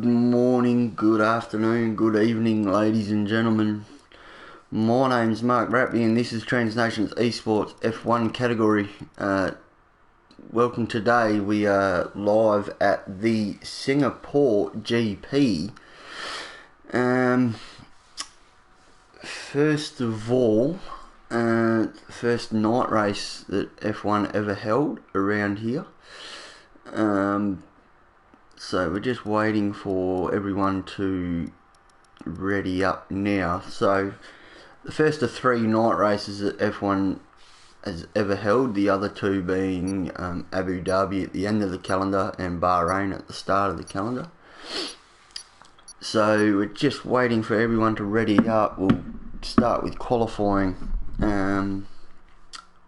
Good morning, good afternoon, good evening, ladies and gentlemen. My name's Mark Rapley and this is Transnations eSports F1 category. Welcome today. We are live at the Singapore GP. First of all, first night race that F1 ever held around here. So we're just waiting for everyone to ready up now. So the first of three night races that F1 has ever held, the other two being Abu Dhabi at the end of the calendar and Bahrain at the start of the calendar. So we're just waiting for everyone to ready up. We'll start with qualifying, and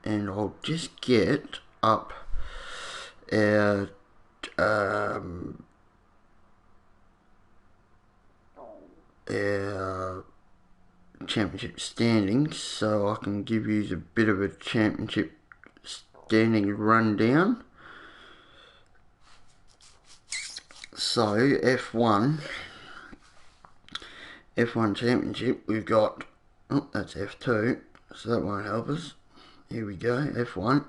I'll just get up our championship standings, so I can give you a bit of a championship standing rundown. So F1 championship, we've got, oh, that's F2, so that won't help us. Here we go, F1.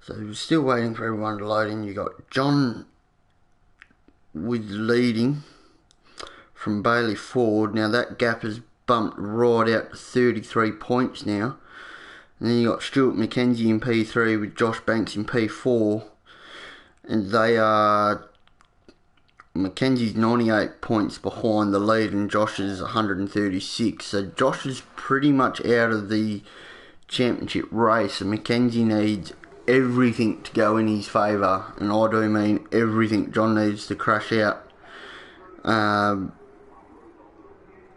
So we're still waiting for everyone to load in. You got John with leading from Bailey forward. Now that gap has bumped right out to 33 points now. And then you got Stuart McKenzie in P3 with Josh Banks in P4. And they are, Mackenzie's 98 points behind the lead and Josh is 136. So Josh is pretty much out of the championship race, and Mackenzie needs everything to go in his favour, and I do mean everything. John needs to crash out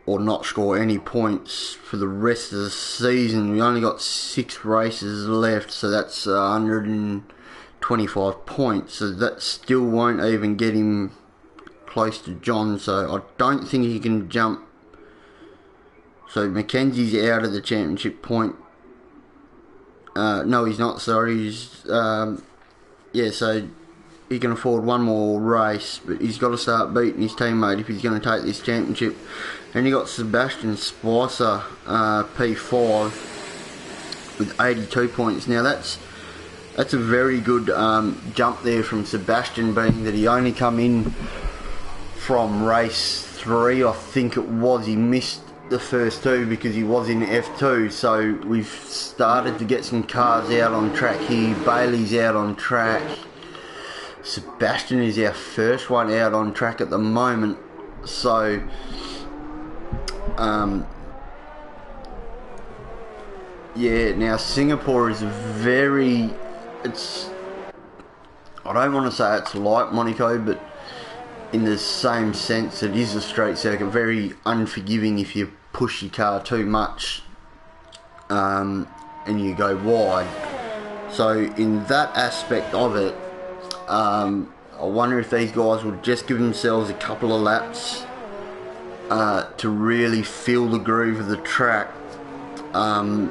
or not score any points for the rest of the season. We only got 6 races left, so that's 125 points, so that still won't even get him close to John, so I don't think he can jump. So Mackenzie's out of the championship point. No, he's not, sorry. He's, so he can afford one more race, but he's got to start beating his teammate if he's going to take this championship. And you got Sebastian Spicer, P5, with 82 points. Now that's a very good jump there from Sebastian, being that he only come in from race 3, I think it was. He missed the first 2 because he was in F2, so we've started to get some cars out on track here. Bailey's out on track. Sebastian is our first one out on track at the moment, so now Singapore is I don't want to say it's like Monaco, but in the same sense, it is a straight circuit, very unforgiving if you push your car too much and you go wide. So in that aspect of it, I wonder if these guys will just give themselves a couple of laps to really feel the groove of the track, and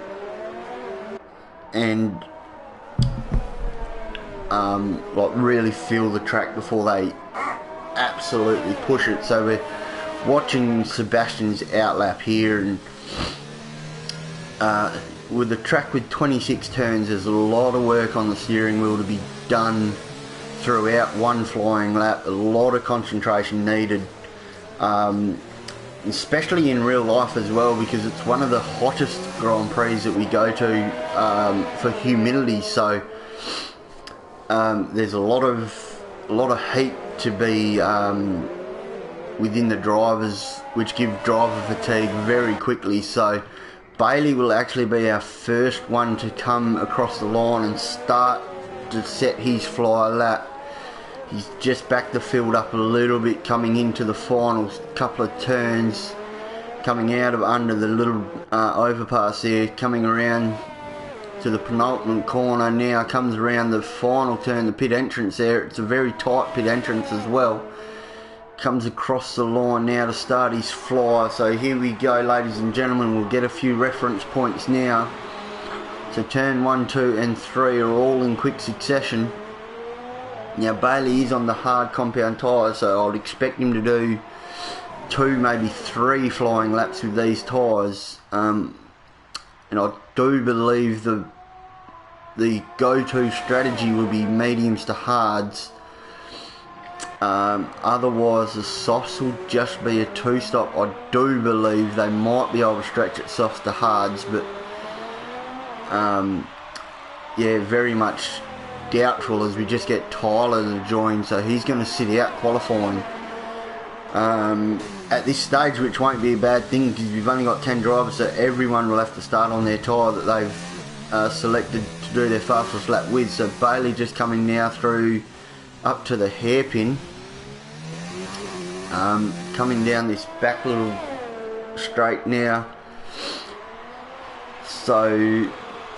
really feel the track before they absolutely push it. So we're watching Sebastian's outlap here, and with the track with 26 turns, there's a lot of work on the steering wheel to be done throughout one flying lap. A lot of concentration needed, especially in real life as well, because it's one of the hottest Grand Prix that we go to for humidity. So there's a lot of heat to be within the drivers, which give driver fatigue very quickly. So Bailey will actually be our first one to come across the line and start to set his fly lap. He's just backed the field up a little bit coming into the final couple of turns, coming out of under the little overpass there, coming around to the penultimate corner. Now comes around the final turn, the pit entrance there. It's a very tight pit entrance as well. Comes across the line now to start his fly. So here we go, ladies and gentlemen. We'll get a few reference points now. So turn 1, 2 and 3 are all in quick succession. Now Bailey is on the hard compound tyres, so I'd expect him to do 2, maybe 3 flying laps with these tyres. And I do believe the go-to strategy will be mediums to hards. Otherwise the softs will just be a 2-stop. I do believe they might be able to stretch it softs to hards, but yeah, very much doubtful as we just get Tyler to join, so he's going to sit out qualifying at this stage, which won't be a bad thing because we've only got 10 drivers, so everyone will have to start on their tyre that they've selected to do their fastest lap with. So Bailey just coming now through up to the hairpin, coming down this back little straight now. So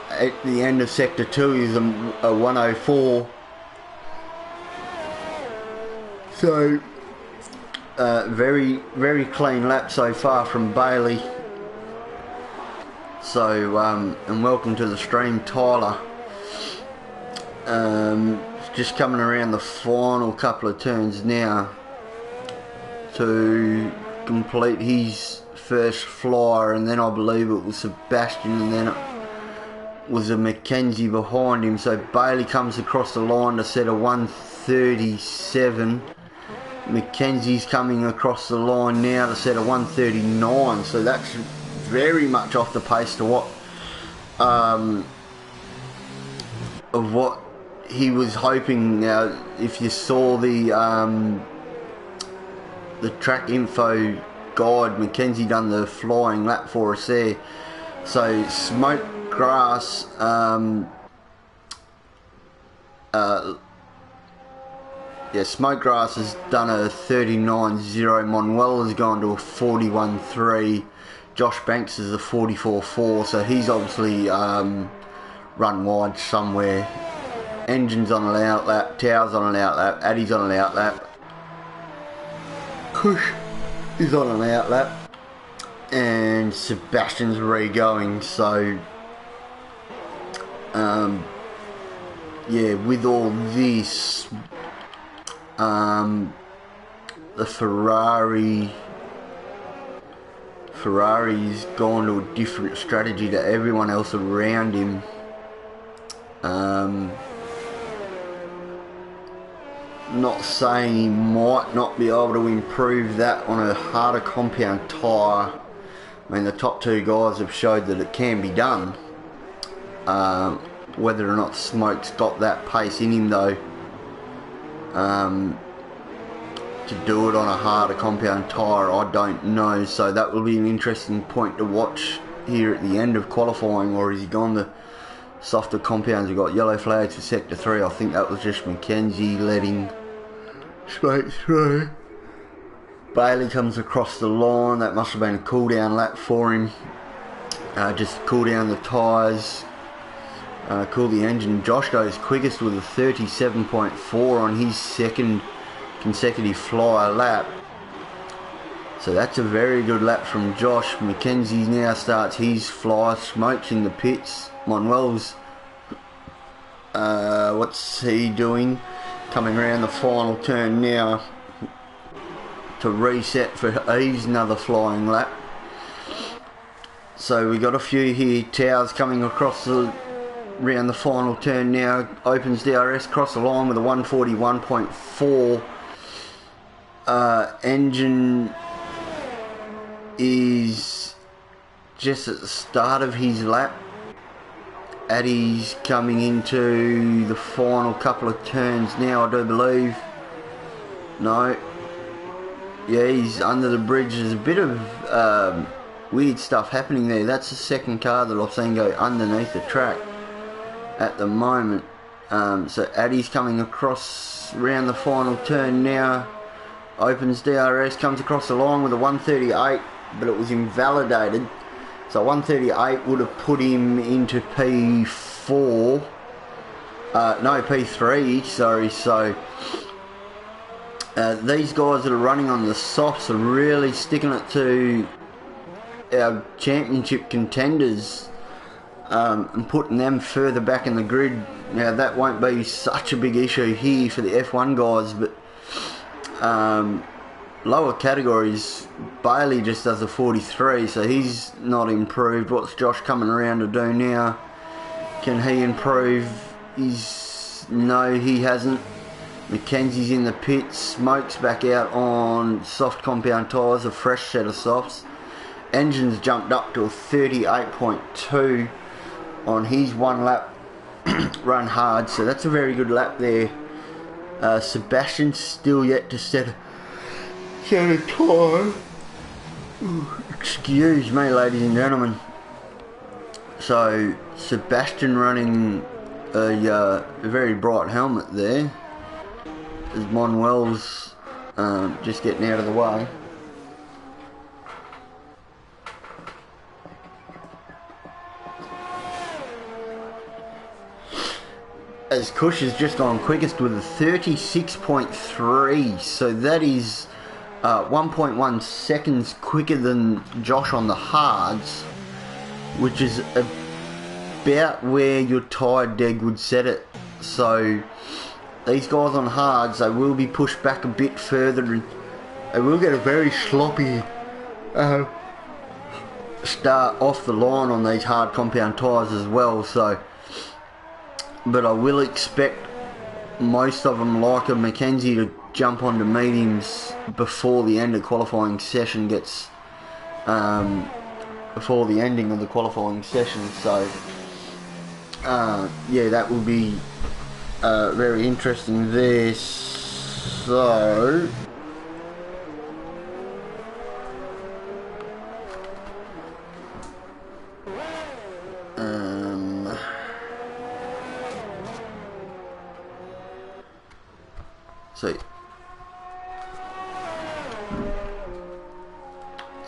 at the end of sector 2 is a 104. So very, very clean lap so far from Bailey. So and welcome to the stream, Tyler. Just coming around the final couple of turns now to complete his first flyer, and then I believe it was Sebastian, and then it was a Mackenzie behind him. So Bailey comes across the line to set a 137. Mackenzie's coming across the line now to set a 139. So that's very much off the pace to what of what he was hoping. Now, if you saw the track info guide, Mackenzie done the flying lap for us there. So Smoke Grass Smokegrass has done a 39.0. Manuel has gone to a 41.3. Josh Banks is a 44.4. So he's obviously run wide somewhere. Engine's on an outlap, Tow's on an outlap, Addy's on an outlap, Kush is on an outlap, and Sebastian's re-going. So yeah, with all this, the Ferrari's gone to a different strategy to everyone else around him. Not saying he might not be able to improve that on a harder compound tyre. I mean, the top 2 guys have showed that it can be done. Whether or not Smoke's got that pace in him though, to do it on a harder compound tyre, I don't know. So that will be an interesting point to watch here at the end of qualifying. Or has he gone the softer compounds? We've got yellow flags for sector 3. I think that was just Mackenzie letting Smoke through. Bailey comes across the line. That must have been a cool down lap for him, just to cool down the tyres, cool the engine. Josh goes quickest with a 37.4 on his second consecutive flyer lap. So that's a very good lap from Josh. Mackenzie now starts his fly. Smoke's in the pits. Manuel's what's he doing? Coming around the final turn now to reset for his another flying lap. So we got a few here. Towers coming across around the final turn now. Opens DRS, cross the line with a 141.4. Engine is just at the start of his lap. Addy's coming into the final couple of turns now, I do believe. No. Yeah, he's under the bridge. There's a bit of weird stuff happening there. That's the second car that I've seen go underneath the track at the moment. So Addy's coming across around the final turn now. Opens DRS, comes across the line with a 138, but it was invalidated. So 138 would have put him into P4. No, P3, sorry. So these guys that are running on the softs are really sticking it to our championship contenders. and putting them further back in the grid. Now that won't be such a big issue here for the F1 guys, but lower categories, Bailey just does a 43, so he's not improved. What's Josh coming around to do now? Can he improve? No, he hasn't. Mackenzie's in the pits. Smoke's back out on soft compound tyres, a fresh set of softs. Engine's jumped up to a 38.2 on his one lap run hard, so that's a very good lap there. Sebastian's still yet to set a time. Excuse me, ladies and gentlemen. So Sebastian running a very bright helmet there, as Manuel's just getting out of the way. As Kush has just gone quickest with a 36.3, so that is 1.1 seconds quicker than Josh on the hards, which is about where your tired deg would set it. So these guys on hards, they will be pushed back a bit further, and they will get a very sloppy start off the line on these hard compound tyres as well. So, but I will expect most of them, like a Mackenzie, to jump onto mediums before the end of qualifying session gets before the ending of the qualifying session. So yeah, that will be very interesting there. So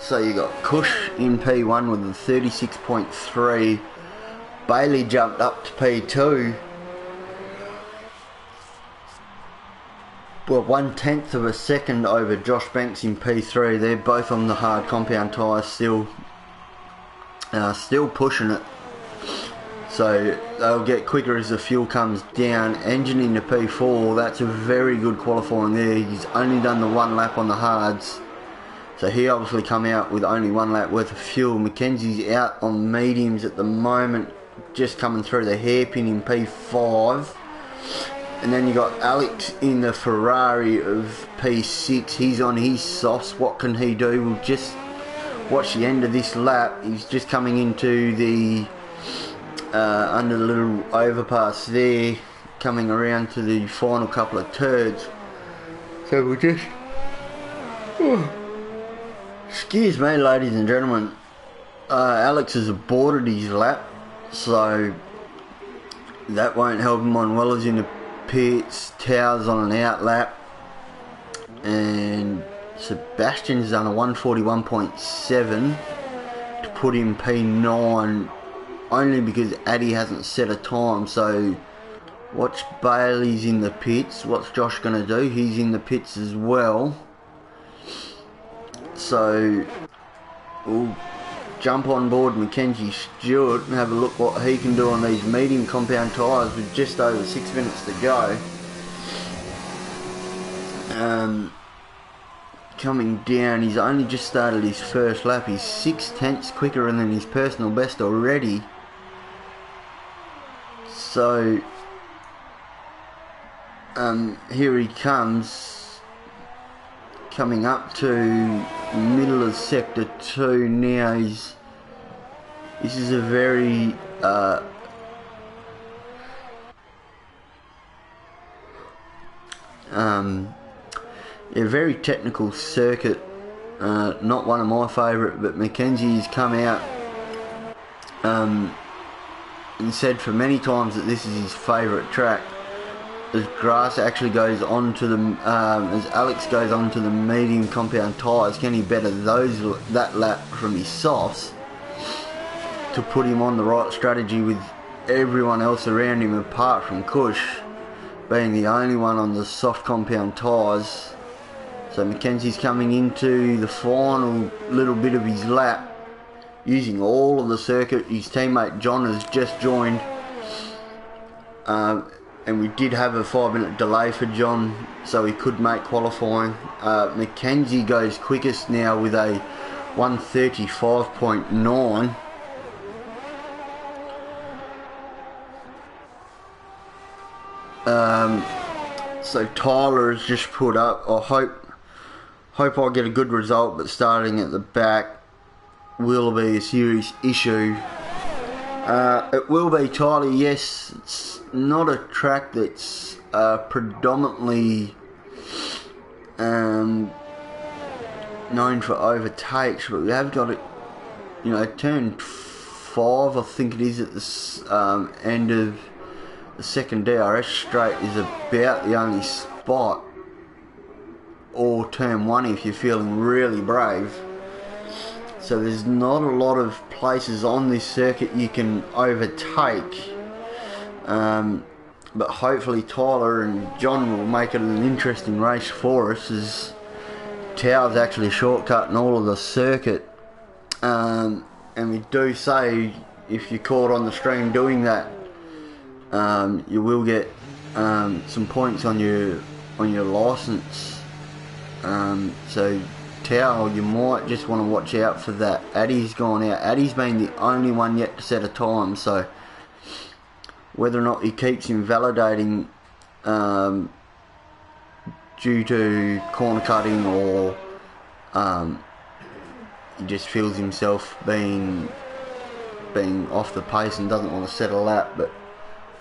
So you got Kush in P1 with a 36.3. Bailey jumped up to P2. Well, 1/10 of a second over Josh Banks in P3. They're both on the hard compound tyres still pushing it. So they'll get quicker as the fuel comes down. Engine into P4, that's a very good qualifying there. He's only done the one lap on the hards, so he obviously come out with only one lap worth of fuel. Mackenzie's out on mediums at the moment, just coming through the hairpin in P5. And then you got Alex in the Ferrari of P6. He's on his softs. What can he do? We'll just watch the end of this lap. He's just coming into the under the little overpass there, coming around to the final couple of turds. So we'll just excuse me, ladies and gentlemen, Alex has aborted his lap, so that won't help him on. Weller's in the pits, Towers on an out lap, and Sebastian's done a 141.7 to put him P9, only because Addy hasn't set a time. So watch Bailey's in the pits. What's Josh going to do? He's in the pits as well. So we'll jump on board Mackenzie Stewart and have a look what he can do on these medium compound tyres with just over 6 minutes to go. Coming down, he's only just started his first lap. He's 6/10 quicker than his personal best already. So here he comes, coming up to middle of sector 2 now. This is a very a very technical circuit, not one of my favourite, but Mackenzie's come out and said for many times that this is his favourite track. As grass actually goes on to the as Alex goes on to the medium compound tyres, can he better that lap from his softs to put him on the right strategy with everyone else around him apart from Kush being the only one on the soft compound tyres. So Mackenzie's coming into the final little bit of his lap. using all of the circuit. His teammate John has just joined, and we did have a 5-minute delay for John, so he could make qualifying. Mackenzie goes quickest now with a 1:35.9. So Tyler has just put up, I hope I get a good result, but starting at the back will be a serious issue. It will be, Tyler. Yes, it's not a track that's predominantly known for overtakes, but we have got it, you know, turn 5, I think it is, at the end of the second DRS straight is about the only spot, or turn 1 if you're feeling really brave. So there's not a lot of places on this circuit you can overtake, but hopefully Tyler and John will make it an interesting race for us, as Tau's actually a shortcut in all of the circuit, and we do say if you're caught on the stream doing that, you will get some points on your license. So Tau, you might just want to watch out for that. Addy's gone out. Addy's been the only one yet to set a time, so whether or not he keeps invalidating due to corner cutting, or he just feels himself being off the pace and doesn't want to settle that, but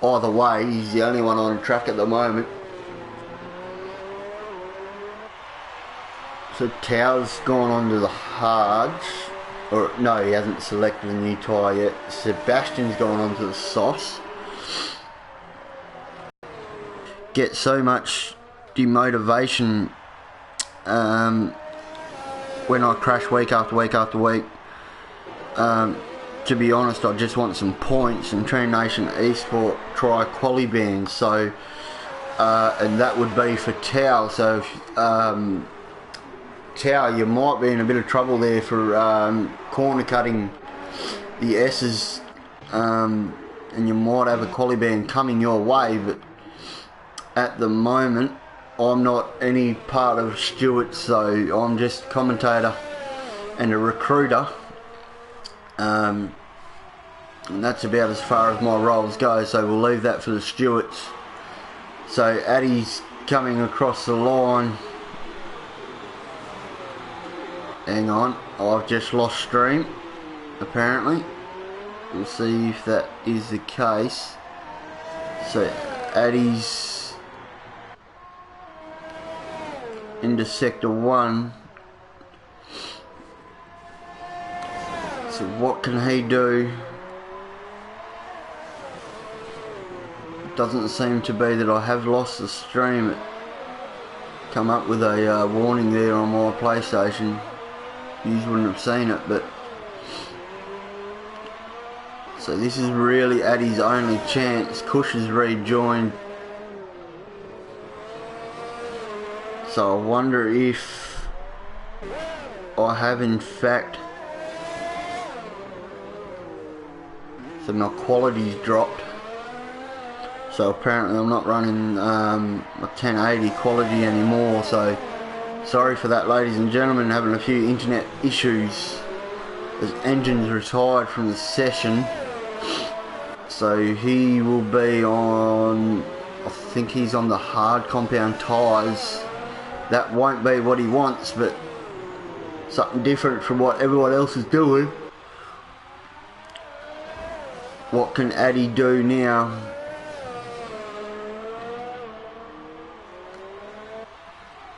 either way, he's the only one on track at the moment. So Tau's gone on to the hards, or no, he hasn't selected a new tyre yet. Sebastian's gone on to the softs. Get so much demotivation when I crash week after week after week. To be honest, I just want some points, and Tree Nation eSport try quali bands, so and that would be for Tau. So Tau, you might be in a bit of trouble there for corner cutting the S's, and you might have a quali band coming your way, but at the moment I'm not any part of Stuart, so I'm just commentator and a recruiter. And that's about as far as my roles go, so we'll leave that for the stewards. So Addy's coming across the line. Hang on, I've just lost stream, apparently. We'll see if that is the case. So Addy's into sector 1. So what can he do? Doesn't seem to be that I have lost the stream. It come up with a warning there on my PlayStation. You wouldn't have seen it, but so this is really Addy's only chance. Kush has rejoined, so I wonder if I have in fact, so my quality's dropped. So apparently I'm not running a 1080 quality anymore, so sorry for that, ladies and gentlemen. Having a few internet issues as Engine's retired from the session, so he will be on, I think he's on the hard compound tyres. That won't be what he wants, but something different from what everyone else is doing. What can Addy do now?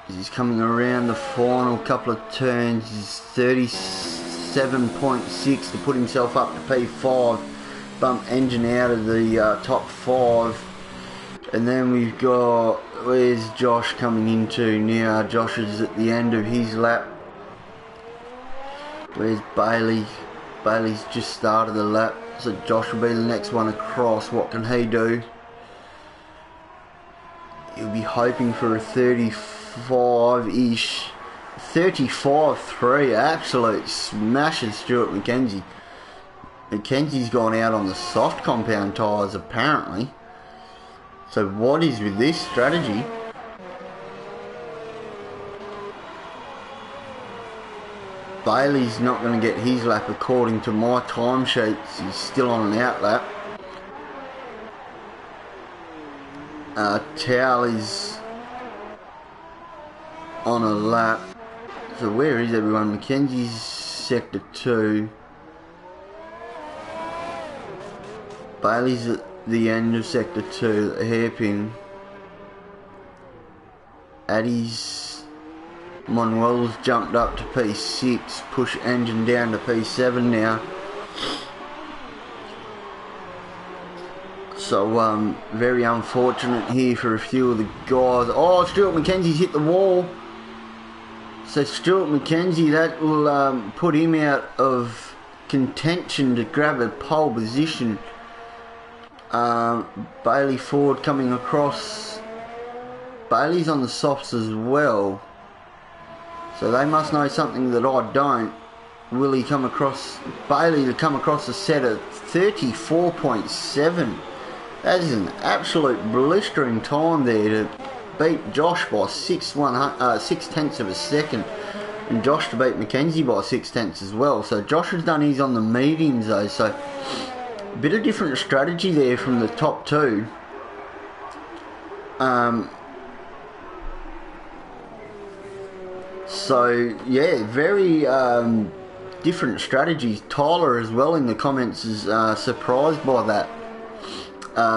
He's coming around the final couple of turns. He's 37.6 to put himself up to P5. Bump Engine out of the top 5. And then we've got, where's Josh coming into now? Josh is at the end of his lap. Where's Bailey? Bailey's just started the lap, so Josh will be the next one across. What can he do? He'll be hoping for a 35-ish. 35-3, absolute smashes Stuart McKenzie. Mackenzie's gone out on the soft compound tyres apparently. So what is with this strategy? Bailey's not going to get his lap according to my timesheets. He's still on an out lap. Towel is on a lap. So where is everyone? Mackenzie's sector 2. Bailey's at the end of sector 2, the hairpin. Addy's Manuel's jumped up to P6, push engine down to P7 now. So very unfortunate here for a few of the guys. Oh, Stuart Mackenzie's hit the wall. So Stuart Mackenzie, that will put him out of contention to grab a pole position. Bailey Ford coming across. Bailey's on the softs as well. So they must know something that I don't. Will he come across Bailey to come across a set of 34.7? That is an absolute blistering time there to beat Josh by 6/10 of a second, and Josh to beat Mackenzie by 6/10 as well. So Josh has done his on the mediums though, so a bit of different strategy there from the top two. So yeah, very different strategies. Tyler as well in the comments is surprised by that.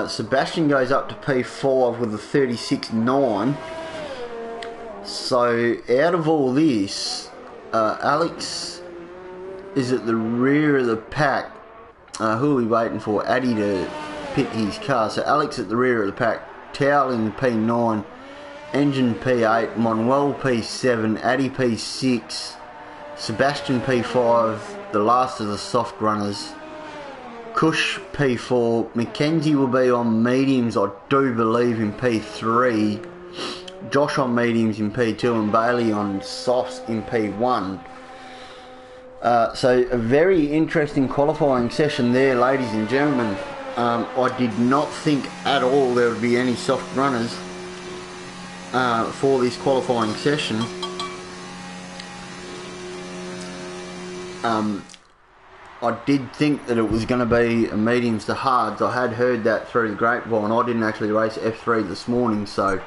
Sebastian goes up to P5 with a 36.9. So out of all this, Alex is at the rear of the pack. Who are we waiting for? Addy to pit his car. So Alex at the rear of the pack. Towel in P9. Engine P8. Manuel P7. Addy P6. Sebastian P5. The last of the soft runners. Cush P4, Mackenzie will be on mediums, I do believe, in P3, Josh on mediums in P2 and Bailey on softs in P1. So a very interesting qualifying session there, ladies and gentlemen. I did not think at all there would be any soft runners for this qualifying session. I did think that it was going to be a mediums to hards. I had heard that through the grapevine. I didn't actually race F3 this morning, so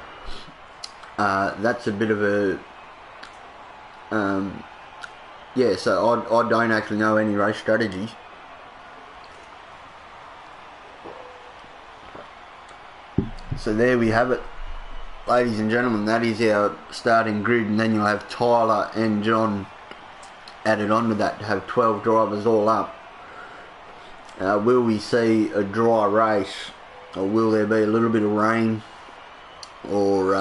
that's a bit of a... yeah, so I don't actually know any race strategies. So there we have it, ladies and gentlemen. That is our starting grid, and then you'll have Tyler and John added onto that to have 12 drivers all up. Will we see a dry race, or will there be a little bit of rain, or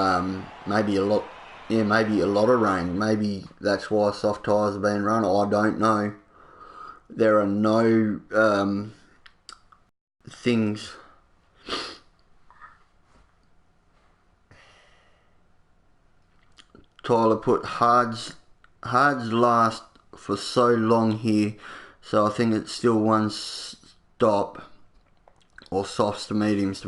maybe a lot? Yeah, maybe a lot of rain. Maybe that's why soft tyres are being run. I don't know. There are no things. Tyler put hards last for so long here, so I think it's still one stop, or softs to mediums.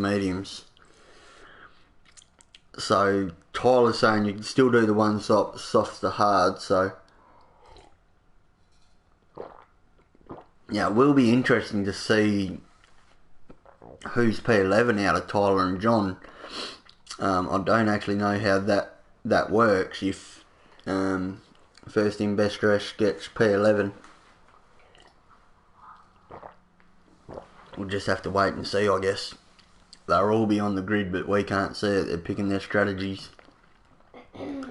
So Tyler's saying you can still do the one stop, softs to hard. So yeah, it will be interesting to see who's P11 out of Tyler and John. I don't actually know how that works. If first in best dress gets P11, we'll just have to wait and see, I guess. They'll all be on the grid, but we can't see it. They're picking their strategies, getting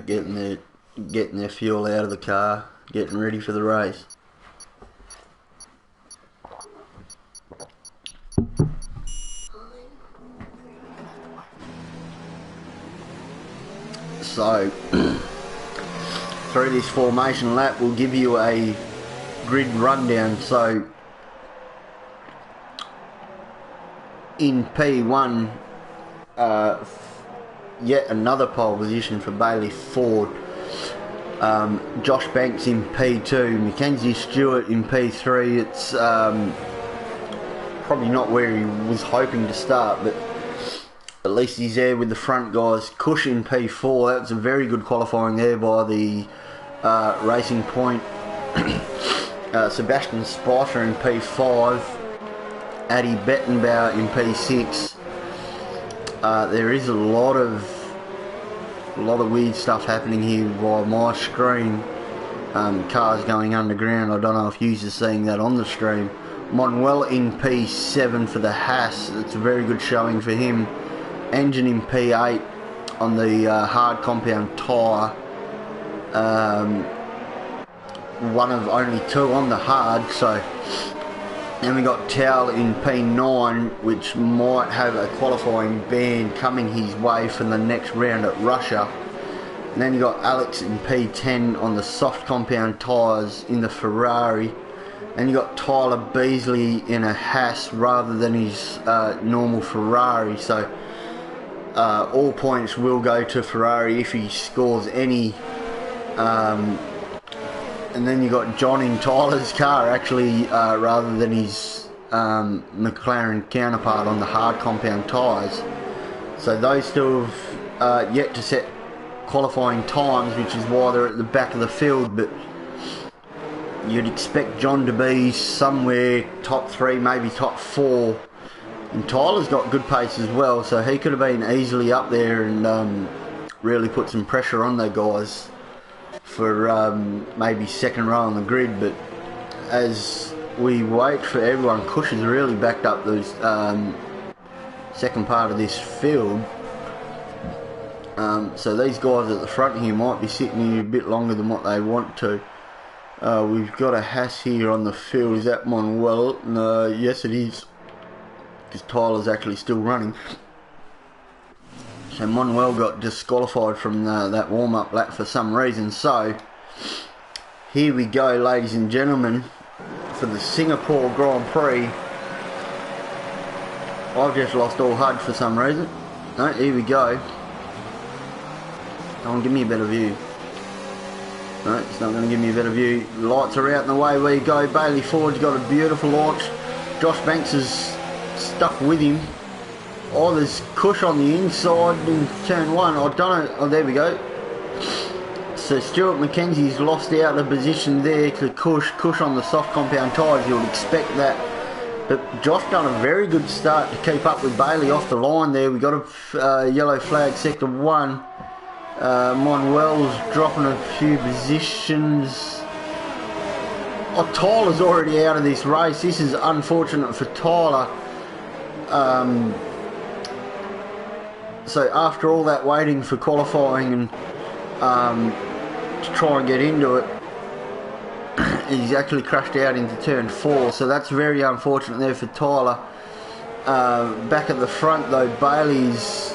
their fuel out of the car, getting ready for the race. So through this formation lap, we'll give you a grid rundown. So in P1, yet another pole position for Bailey Ford. Josh Banks in P2, Mackenzie Stewart in P3. It's probably not where he was hoping to start, but at least he's there with the front guys. Cush in P4, that was a very good qualifying there by the Racing Point. Sebastian Spicer in P5, Addy Bettenbauer in P6. There is a lot of weird stuff happening here via my screen. Cars going underground. I don't know if users are seeing that on the stream. Manuel in P7 for the Haas. It's a very good showing for him. Engine in P8 on the hard compound tyre. One of only two on the hard. So then we got Towel in P9, which might have a qualifying ban coming his way for the next round at Russia. And then you got Alex in P10 on the soft compound tyres in the Ferrari. And you got Tyler Beasley in a Haas rather than his normal Ferrari. So all points will go to Ferrari if he scores any. And then you got John in Tyler's car actually rather than his McLaren counterpart on the hard compound tyres. So those two have yet to set qualifying times, which is why they're at the back of the field. But you'd expect John to be somewhere top 3, maybe top 4. And Tyler's got good pace as well, so he could have been easily up there and really put some pressure on the guys for maybe second row on the grid. But as we wait for everyone, Cush has really backed up the second part of this field. So these guys at the front here might be sitting here a bit longer than what they want to. We've got a Haas here on the field. Is that Manuel? No, yes it is, because Tyler's actually still running. So Manuel got disqualified from that warm-up lap for some reason. So here we go, ladies and gentlemen, for the Singapore Grand Prix. I've just lost all HUD for some reason. No, here we go. Come on, give me a better view. No, it's not going to give me a better view. Lights are out and away we go. Bailey Ford's got a beautiful launch. Josh Banks is stuck with him. Oh, there's Cush on the inside in turn 1. I don't know. Oh, there we go. So Stuart Mackenzie's lost out of position there to Cush. Cush on the soft compound tyres. You would expect that. But Josh done a very good start to keep up with Bailey off the line there. We got a yellow flag, sector 1. Manuel's dropping a few positions. Oh, Tyler's already out of this race. This is unfortunate for Tyler. So after all that waiting for qualifying and to try and get into it, he's actually crashed out into turn 4. So that's very unfortunate there for Tyler. Back at the front though, Bailey's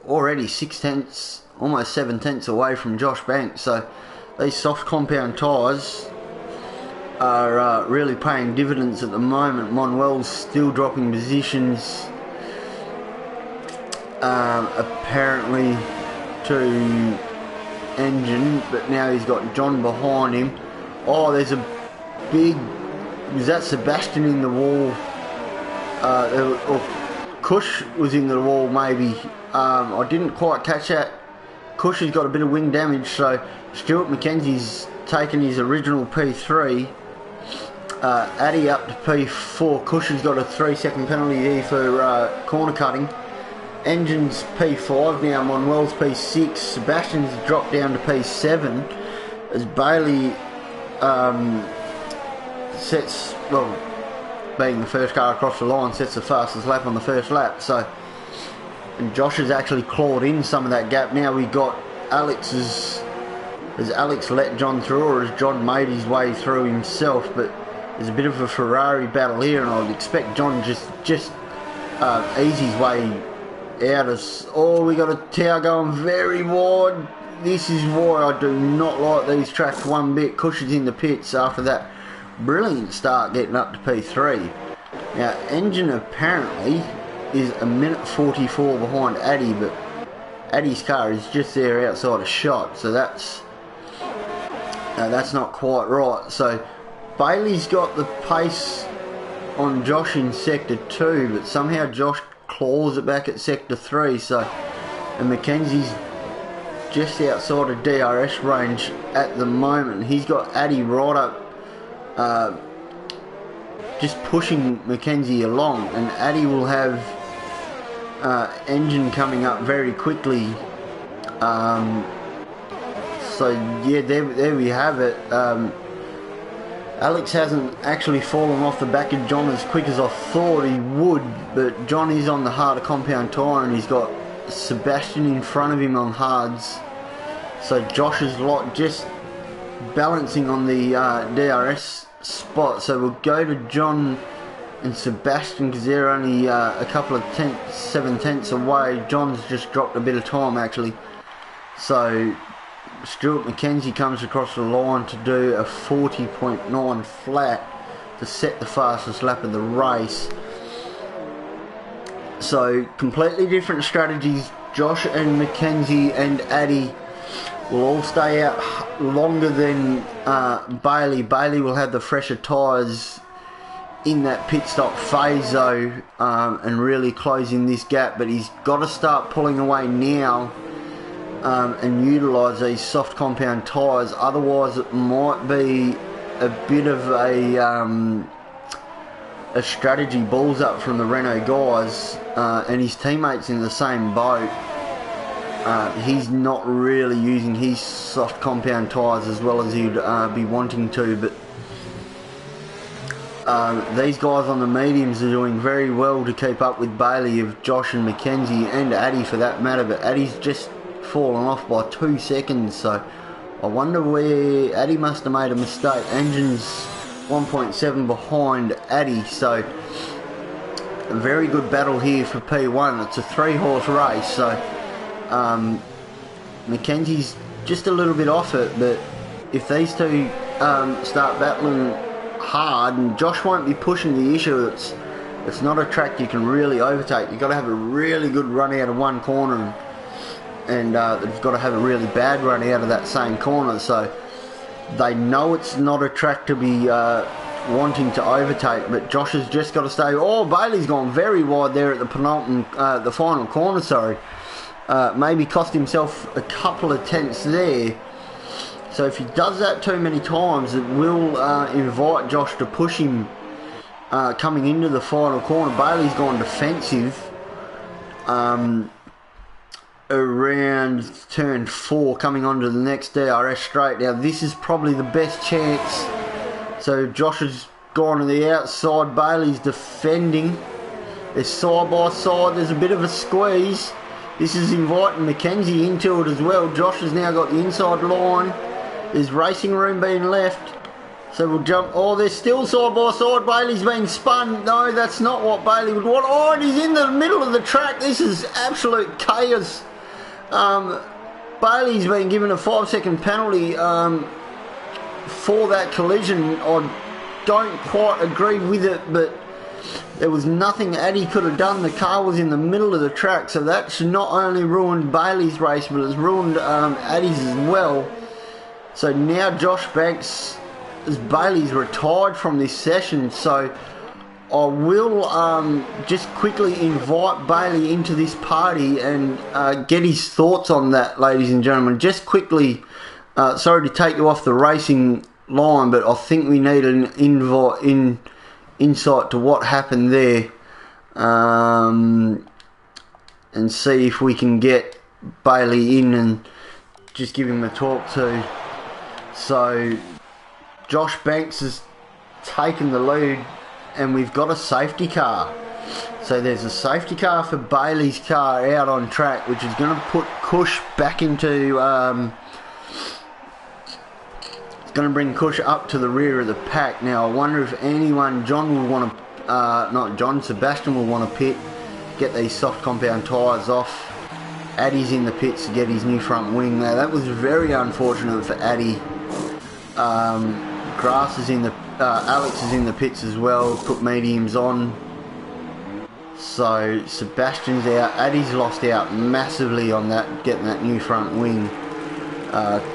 already 6 tenths, almost 7 tenths away from Josh Banks. So these soft compound tyres are really paying dividends at the moment. Manuel's still dropping positions, apparently to Engine, but now he's got John behind him. Oh, there's a big, was that Sebastian in the wall? Or Cush was in the wall maybe. I didn't quite catch that. Cush has got a bit of wing damage, so Stuart Mackenzie's taken his original P3. Addy up to P4. Cush has got a 3-second penalty here for corner cutting. Engine's P5 now, Manuel's P6. Sebastian's dropped down to P7 as Bailey sets, well, being the first car across the line, sets the fastest lap on the first lap. So, and Josh has actually clawed in some of that gap. Now we got Alex's. Has Alex let John through, or has John made his way through himself? But there's a bit of a Ferrari battle here, and I'd expect John just ease his way out of. Oh, we got a tower going very wide. This is why I do not like these tracks one bit. Cush is in the pits after that brilliant start getting up to P3. Now, Engine apparently is a minute 44 behind Addy, but Addy's car is just there outside a shot, so that's That's not quite right. So Bailey's got the pace on Josh in Sector 2, but somehow Josh claws it back at Sector 3. So, and Mackenzie's just outside of DRS range at the moment. He's got Addy right up, just pushing Mackenzie along, and Addy will have Engine coming up very quickly. So yeah, there we have it. Alex hasn't actually fallen off the back of John as quick as I thought he would, but John is on the harder compound tyre, and he's got Sebastian in front of him on hards. So Josh is just balancing on the DRS spot. So we'll go to John and Sebastian because they're only a couple of 7/10 away. John's just dropped a bit of time actually. So Stuart Mackenzie comes across the line to do a 40.9 flat to set the fastest lap of the race. So completely different strategies. Josh and Mackenzie and Addy will all stay out longer than Bailey. Bailey will have the fresher tyres in that pit stop phase though, and really closing this gap, but he's got to start pulling away now and utilise these soft compound tyres, otherwise it might be a bit of a strategy balls up from the Renault guys, and his teammates in the same boat. He's not really using his soft compound tyres as well as he'd be wanting to, but these guys on the mediums are doing very well to keep up with Bailey, of Josh and Mackenzie, and Addy for that matter, but Addy's just fallen off by 2 seconds, so I wonder where Addy must have made a mistake. Engine's 1.7 behind Addy, so a very good battle here for P1. It's a 3-horse race, so Mackenzie's just a little bit off it, but if these two start battling hard, and Josh won't be pushing the issue, it's not a track you can really overtake. You've got to have a really good run out of one corner, and they've got to have a really bad run out of that same corner, so they know it's not a track to be wanting to overtake, but Josh has just got to stay. Oh, Bailey's gone very wide there at the the final corner, sorry. Maybe cost himself a couple of tenths there. So if he does that too many times, it will invite Josh to push him coming into the final corner. Bailey's gone defensive around turn 4, coming onto the next DRS straight. Now this is probably the best chance. So Josh has gone to the outside, Bailey's defending. They're side by side, there's a bit of a squeeze. This is inviting Mackenzie into it as well. Josh has now got the inside line. There's racing room being left. So we'll jump. Oh, they're still side by side. Bailey's being spun. No, that's not what Bailey would want. Oh, and he's in the middle of the track. This is absolute chaos. Bailey's been given a 5-second penalty for that collision. I don't quite agree with it, but there was nothing Addy could have done. The car was in the middle of the track, so that's not only ruined Bailey's race, but it's ruined Addy's as well. So now Josh Banks, as Bailey's retired from this session, so I will just quickly invite Bailey into this party and get his thoughts on that, ladies and gentlemen. Just quickly, sorry to take you off the racing line, but I think we need an insight to what happened there, and see if we can get Bailey in and just give him a talk to. So Josh Banks has taken the lead, and we've got a safety car. So there's a safety car for Bailey's car out on track, which is going to put Cush back into it's going to bring Cush up to the rear of the pack. Now I wonder if anyone, John will want to Sebastian will want to pit, get these soft compound tyres off. Addy's in the pits to get his new front wing. Now that was very unfortunate for Addy. Grass is in the Alex is in the pits as well, put mediums on. So Sebastian's out. Addy's lost out massively on that, getting that new front wing.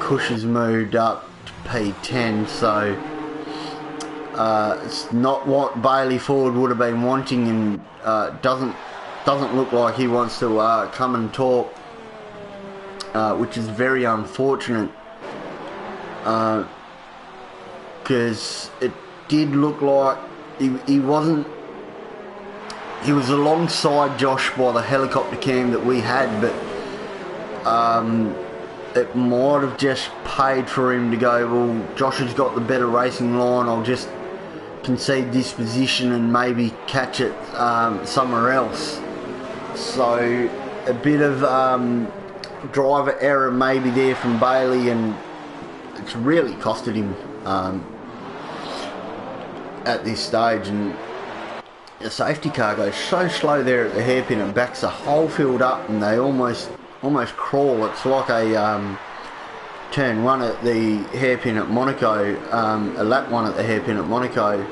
Cush has moved up to P10, so it's not what Bailey Ford would have been wanting, and doesn't look like he wants to come and talk, which is very unfortunate, because it did look like he wasn't. He was alongside Josh by the helicopter cam that we had, but it might have just paid for him to go, well, Josh has got the better racing line, I'll just concede this position and maybe catch it somewhere else. So a bit of driver error maybe there from Bailey, and it's really costed him at this stage. And the safety car goes so slow there at the hairpin, and backs the whole field up, and they almost crawl. It's like a turn one at the hairpin at Monaco, a lap one at the hairpin at Monaco,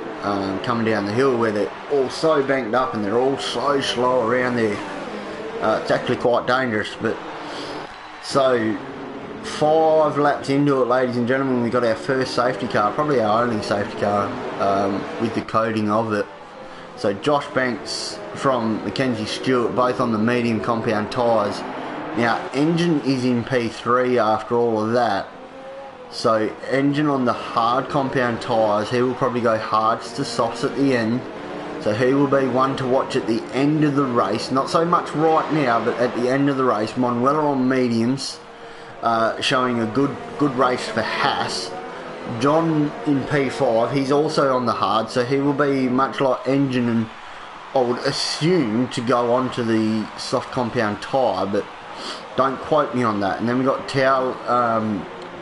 coming down the hill, where they're all so banked up and they're all so slow around there. It's actually quite dangerous. But so 5 laps into it, ladies and gentlemen, we got our first safety car, probably our only safety car, with the coating of it. So Josh Banks from Mackenzie Stewart, both on the medium compound tyres. Now, engine is in P3 after all of that. So engine on the hard compound tyres, he will probably go hards to softs at the end. So he will be one to watch at the end of the race. Not so much right now, but at the end of the race. Manuela on mediums, showing a good race for Haas. John in P5, he's also on the hard, so he will be much like engine, and I would assume to go on to the soft compound tyre, but don't quote me on that. And then we got Tao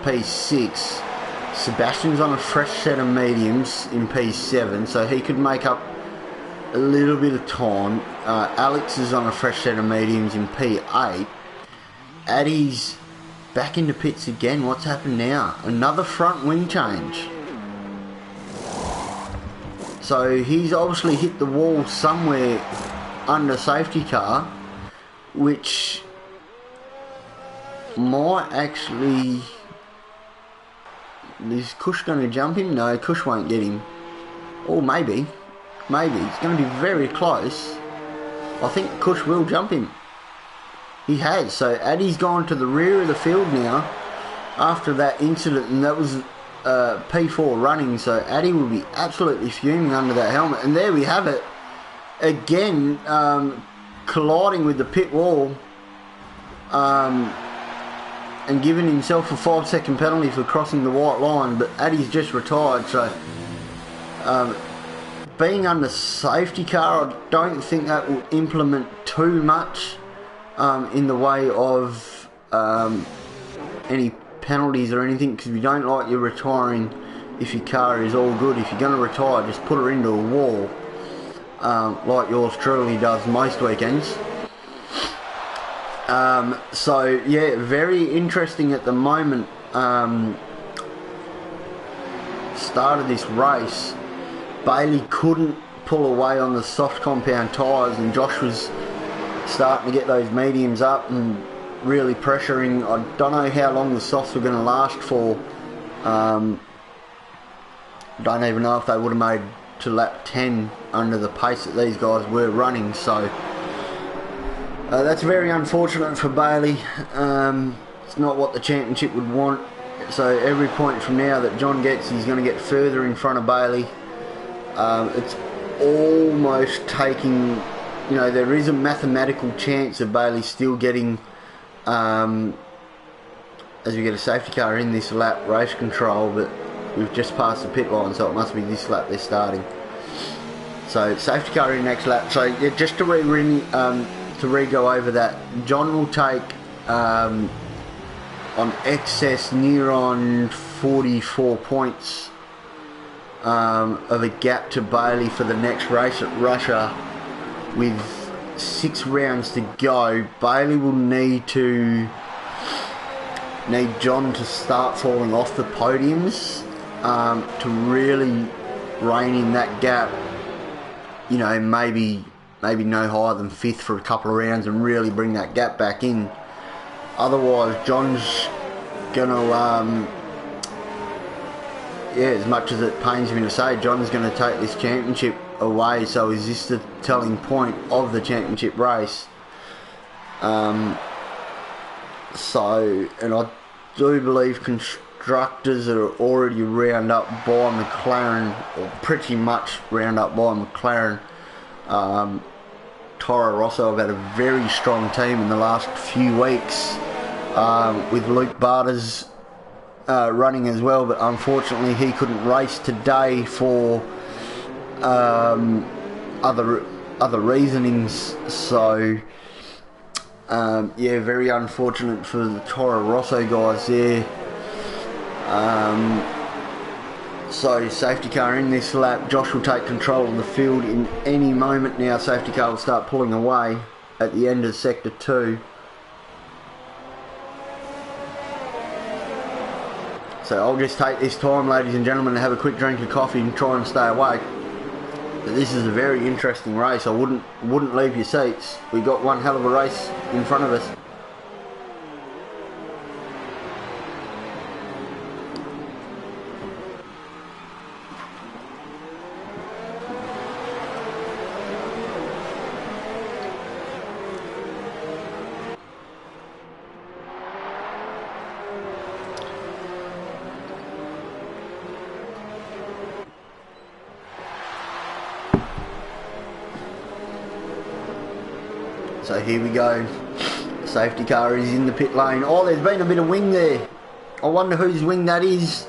P6. Sebastian's on a fresh set of mediums in P7, so he could make up a little bit of time. Alex is on a fresh set of mediums in P8. Addy's back into pits again. What's happened now? Another front wing change. So he's obviously hit the wall somewhere under safety car, which might actually... Is Kush going to jump him? No, Kush won't get him. Or maybe. It's going to be very close. I think Kush will jump him. He has. So Addy's gone to the rear of the field now after that incident, and that was P4 running. So Addy will be absolutely fuming under that helmet. And there we have it. Again, colliding with the pit wall, and giving himself a 5-second penalty for crossing the white line. But Addy's just retired, so being under safety car, I don't think that will implement too much in the way of any penalties or anything, because we don't like you retiring if your car is all good. If you're going to retire, just put her into a wall, like yours truly does most weekends. So yeah, very interesting at the moment. Start of this race, Bailey couldn't pull away on the soft compound tyres, and Josh was starting to get those mediums up and really pressuring. I don't know how long the softs were going to last for. Don't even know if they would have made to lap 10 under the pace that these guys were running. So that's very unfortunate for Bailey. It's not what the championship would want. So every point from now that John gets, he's going to get further in front of Bailey. It's almost taking, you know, there is a mathematical chance of Bailey still getting, as we get a safety car in this lap, race control, but we've just passed the pit line, so it must be this lap they're starting. So safety car in next lap. So yeah, just to re-go over that, John will take on excess near on 44 points of a gap to Bailey for the next race at Russia. With 6 rounds to go, Bailey will need John to start falling off the podiums to really rein in that gap. You know, maybe no higher than 5th for a couple of rounds and really bring that gap back in. Otherwise, John's gonna yeah, as much as it pains me to say, John's going to take this championship away. So is this the telling point of the championship race? And I do believe constructors are already round up by McLaren, or pretty much round up by McLaren. Toro Rosso have had a very strong team in the last few weeks, with Luke Barter's running as well, but unfortunately he couldn't race today for other reasonings. So yeah, very unfortunate for the Toro Rosso guys there. So safety car in this lap. Josh will take control of the field in any moment now. Safety car will start pulling away at the end of sector 2. So I'll just take this time, ladies and gentlemen, to have a quick drink of coffee and try and stay awake. But this is a very interesting race. I wouldn't leave your seats. We've got one hell of a race in front of us. So here we go. Safety car is in the pit lane. Oh, there's been a bit of wing there. I wonder whose wing that is.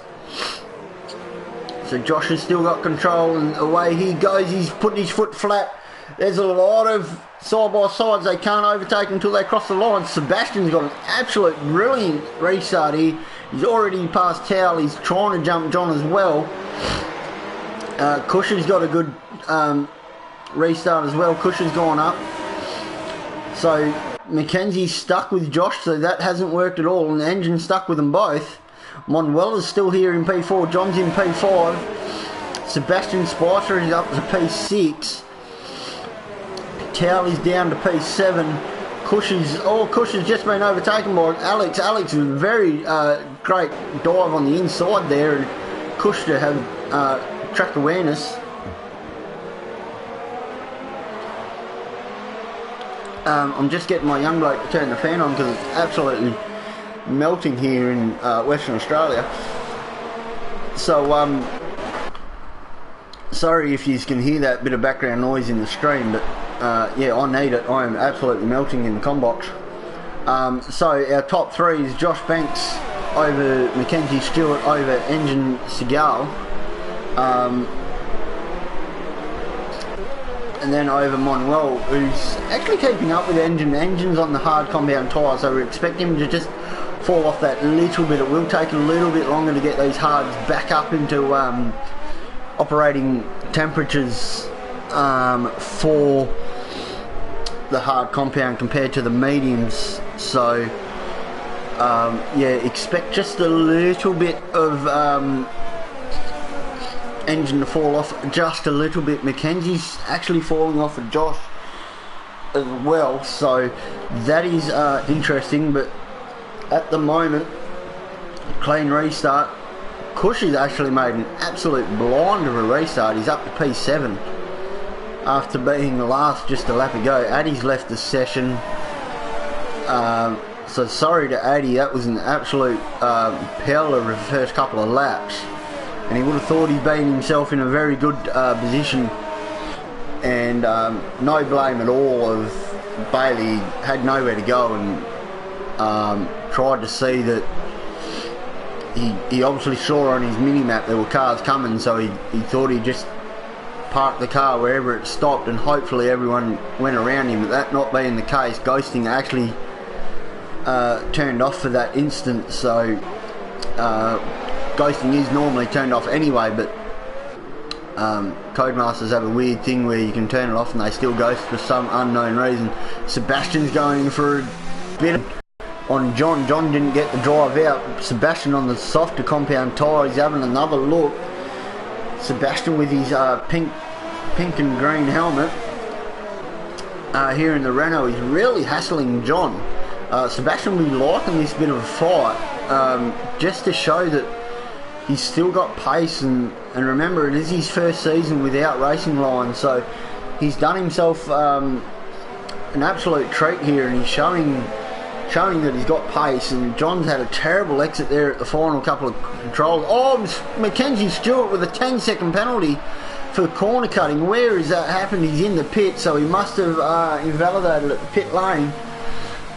So Josh has still got control, and away he goes. He's put his foot flat. There's a lot of side-by-sides. They can't overtake until they cross the line. Sebastian's got an absolute brilliant restart here. He's already past Towel. He's trying to jump John as well. Cush's got a good restart as well. Cush has gone up. So Mackenzie's stuck with Josh, so that hasn't worked at all, and the engine's stuck with them both. Manuela's still here in P4, John's in P5, Sebastian Spicer is up to P6, Towel is down to P7, Cush has just been overtaken by Alex. Alex is a very great dive on the inside there, and Cush to have track awareness. I'm just getting my young bloke to turn the fan on because it's absolutely melting here in Western Australia. So sorry if you can hear that bit of background noise in the stream, but yeah, I need it. I am absolutely melting in the combox. So our top 3 is Josh Banks over Mackenzie Stewart over Engine Segal. And then over Manuel, who's actually keeping up with Engine. Engine's on the hard compound tyre, so we expect him to just fall off that little bit. It will take a little bit longer to get these hards back up into operating temperatures for the hard compound compared to the mediums. So yeah, expect just a little bit of engine to fall off just a little bit. Mackenzie's actually falling off of Josh as well, so that is interesting. But at the moment, clean restart. Cush has actually made an absolute blind of a restart. He's up to P7 after being last just a lap ago. Addy's left the session, so sorry to Addy. That was an absolute peller of the first couple of laps, and he would have thought he'd been himself in a very good position, and no blame at all of Bailey. Had nowhere to go and tried to see that he obviously saw on his mini-map there were cars coming, so he thought he'd just park the car wherever it stopped and hopefully everyone went around him. But that not being the case, ghosting actually turned off for that instant, so ghosting is normally turned off anyway, but Codemasters have a weird thing where you can turn it off and they still ghost for some unknown reason. Sebastian's going for a bit on John. John didn't get the drive out. Sebastian on the softer compound tyre, he's having another look. Sebastian with his pink and green helmet here in the Renault, he's really hassling John. Sebastian will be liking this bit of a fight, just to show that he's still got pace, and remember, it is his first season without racing lines, so he's done himself an absolute treat here, and he's showing that he's got pace. And John's had a terrible exit there at the final couple of controls. Oh, Mackenzie Stewart with a 10-second penalty for corner cutting. Where has that happened? He's in the pit, so he must have invalidated at the pit lane.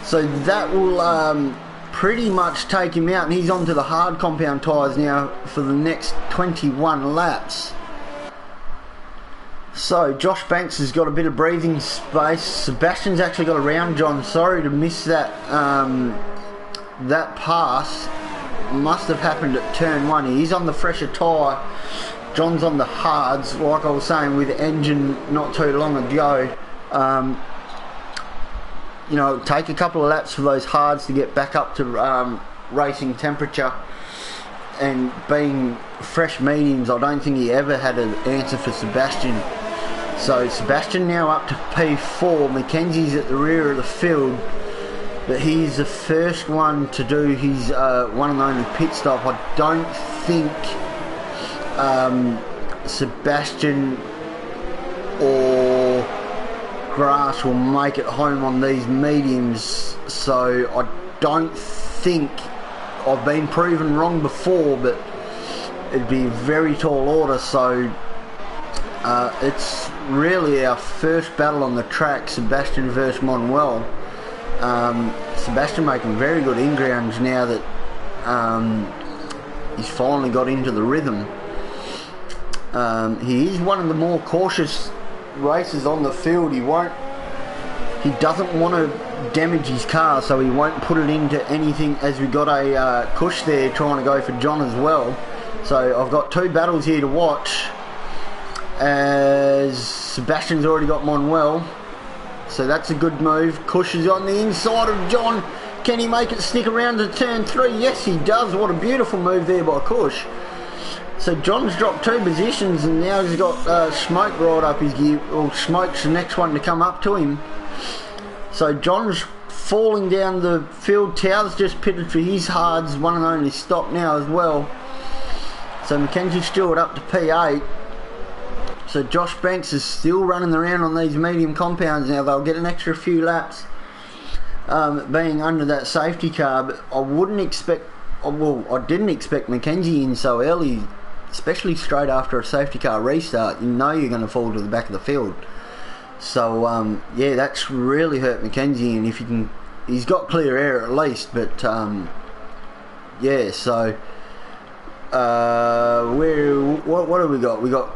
So that will pretty much take him out, and he's onto the hard compound tyres now for the next 21 laps. So Josh Banks has got a bit of breathing space. Sebastian's actually got around John. Sorry to miss that that pass. Must have happened at turn 1. He's on the fresher tyre. John's on the hards, like I was saying, with the engine not too long ago. You know, it'll take a couple of laps for those hards to get back up to racing temperature. And being fresh mediums, I don't think he ever had an answer for Sebastian. So Sebastian now up to P4. Mackenzie's at the rear of the field, but he's the first one to do his one and only pit stop. I don't think Sebastian or Grass will make it home on these mediums, so I don't think, I've been proven wrong before, but it'd be a very tall order. So it's really our first battle on the track, Sebastian versus Manuel. Sebastian making very good in-grounds now that he's finally got into the rhythm. He is one of the more cautious racers on the field. He doesn't want to damage his car, so he won't put it into anything, as we got a Cush there trying to go for John as well. So I've got two battles here to watch, as Sebastian's already got Manuel, so that's a good move. Cush is on the inside of John. Can he make it stick around to turn 3? Yes, he does. What a beautiful move there by Cush. So John's dropped 2 positions, and now he's got Smoke right up his gear. Well, Smoke's the next one to come up to him. So John's falling down the field. Tow's just pitted for his hards, one and only stop now as well. So Mackenzie Stewart up to P8. So Josh Banks is still running around on these medium compounds now. They'll get an extra few laps being under that safety car, but I wouldn't expect, well, I didn't expect Mackenzie in so early, especially straight after a safety car restart. You know you're going to fall to the back of the field. So yeah, that's really hurt Mackenzie, and if you can, he's got clear air at least, but yeah, so what have we got? We got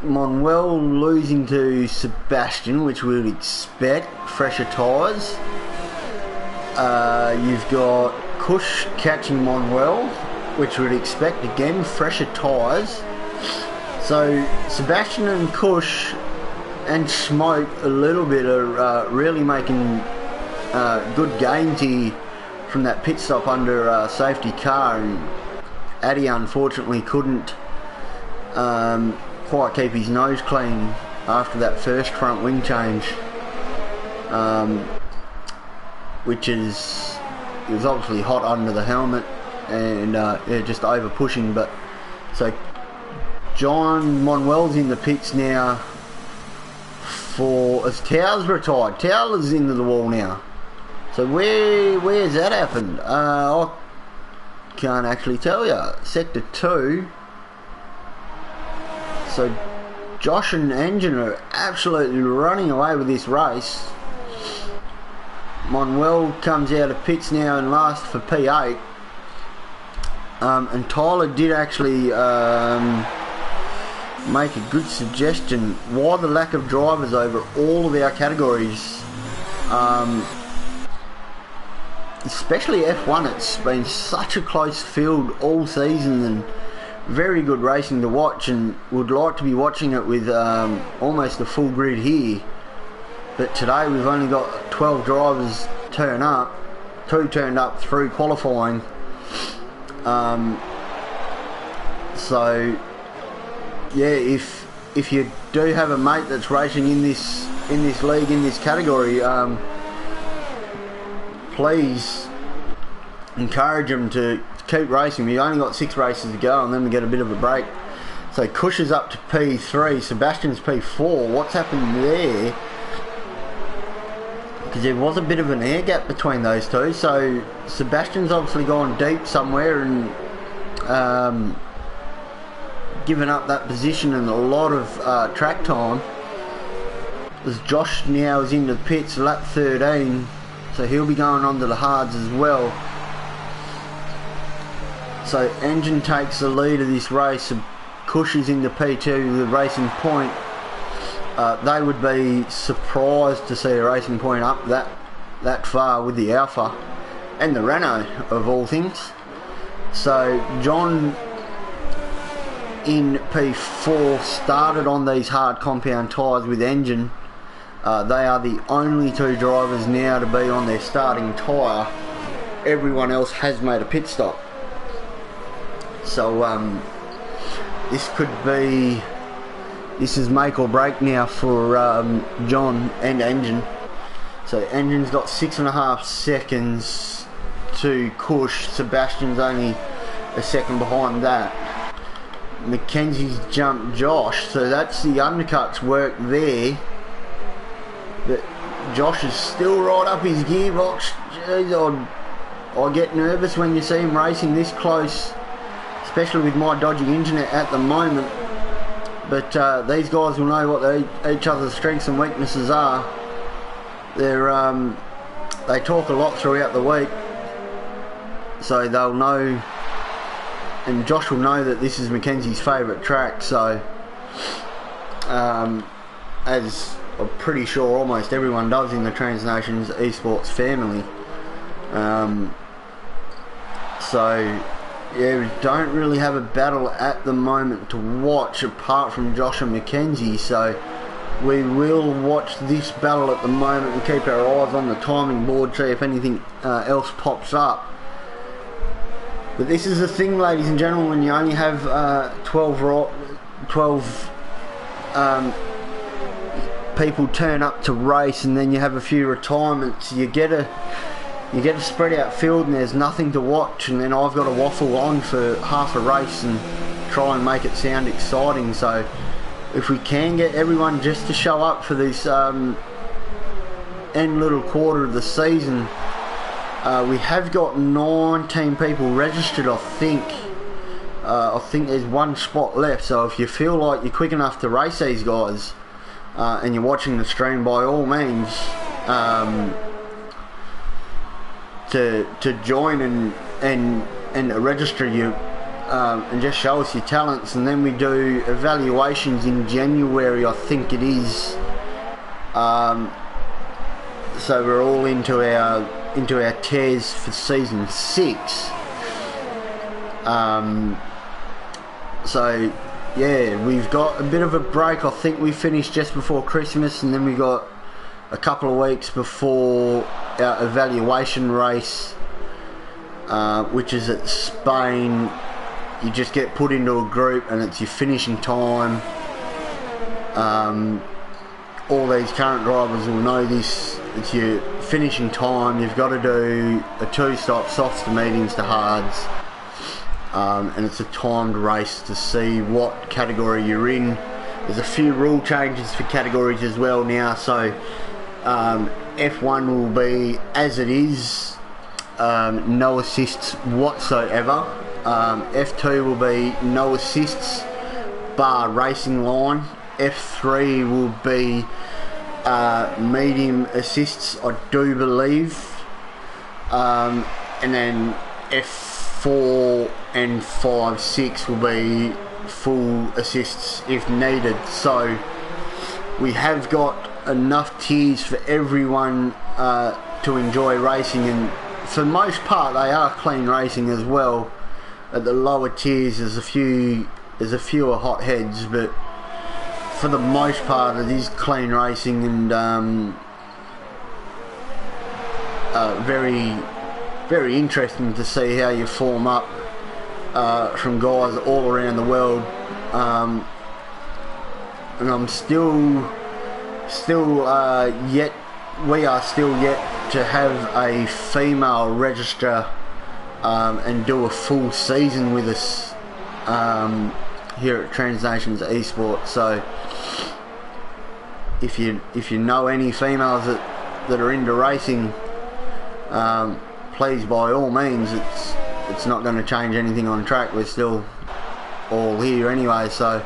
Manuel losing to Sebastian, which we would expect, fresher tyres. You've got Cush catching Manuel, which we'd expect again, fresher tyres. So Sebastian and Cush and Smoke a little bit are really making good gains here from that pit stop under safety car, and Addy unfortunately couldn't quite keep his nose clean after that first front wing change, which is, it was obviously hot under the helmet, and yeah, just over pushing. But so John Manuel's in the pits now for, as Tow's retired. Tow is into the wall now. So where's that happened? I can't actually tell you. Sector 2. So Josh and Engine are absolutely running away with this race. Manuel comes out of pits now and last for P8. And Tyler did actually make a good suggestion. Why the lack of drivers over all of our categories? Especially F1, it's been such a close field all season, and very good racing to watch, and would like to be watching it with almost a full grid here. But today we've only got 12 drivers turn up, 2 turned up through qualifying. So yeah, if you do have a mate that's racing in this league, in this category, please encourage them to keep racing. We only got 6 races to go, and then we get a bit of a break. So Kush is up to P3, Sebastian's P4. What's happened there? Because there was a bit of an air gap between those two. So Sebastian's obviously gone deep somewhere and given up that position and a lot of track time. As Josh now is into the pits, lap 13, so he'll be going on to the hards as well. So Engine takes the lead of this race. Kush is into P2 with Racing Point. They would be surprised to see a Racing Point up that far with the Alpha and the Renault of all things. So John in P4 started on these hard compound tyres with Engine. They are the only 2 drivers now to be on their starting tyre. Everyone else has made a pit stop. So this is make or break now for John and Engine. So Engine's got 6.5 seconds to Kush. Sebastian's only a second behind that. Mackenzie's jumped Josh, so that's the undercuts work there. But Josh is still right up his gearbox. Jeez, I get nervous when you see him racing this close, especially with my dodgy internet at the moment. But these guys will know what each other's strengths and weaknesses are. They talk a lot throughout the week, so they'll know, and Josh will know that this is Mackenzie's favourite track. So as I'm pretty sure almost everyone does in the Trans Nations eSports family. So yeah, we don't really have a battle at the moment to watch apart from Josh and Mackenzie, so we will watch this battle at the moment and keep our eyes on the timing board, see if anything else pops up. But this is the thing, ladies and gentlemen, when you only have 12 people turn up to race and then you have a few retirements, you get a spread out field and there's nothing to watch, and then I've got to waffle on for half a race and try and make it sound exciting. So if we can get everyone just to show up for this end little quarter of the season, we have got 19 people registered, I think. I think there's 1 spot left, so if you feel like you're quick enough to race these guys and you're watching the stream, by all means to join and register you and just show us your talents. And then we do evaluations in January, I think it is. So we're all into our tears for season 6. So yeah, we've got a bit of a break. I think we finished just before Christmas, and then we got a couple of weeks before our evaluation race, which is at Spain. You just get put into a group and it's your finishing time. All these current drivers will know this. It's your finishing time. You've got to do a 2-stop, softs to mediums to hards, and it's a timed race to see what category you're in. There's a few rule changes for categories as well now, so F1 will be as it is, no assists whatsoever. F2 will be no assists bar racing line. F3 will be medium assists, I do believe, and then F4 and 5, 6 will be full assists if needed. So we have got enough tiers for everyone to enjoy racing, and for the most part they are clean racing as well. At the lower tiers there's a few hotheads, but for the most part it is clean racing, and very, very interesting to see how you form up from guys all around the world. And I'm we are still yet to have a female register and do a full season with us here at Transnations eSports. So if you know any females that are into racing, please, by all means, it's not going to change anything on track. We're still all here anyway. So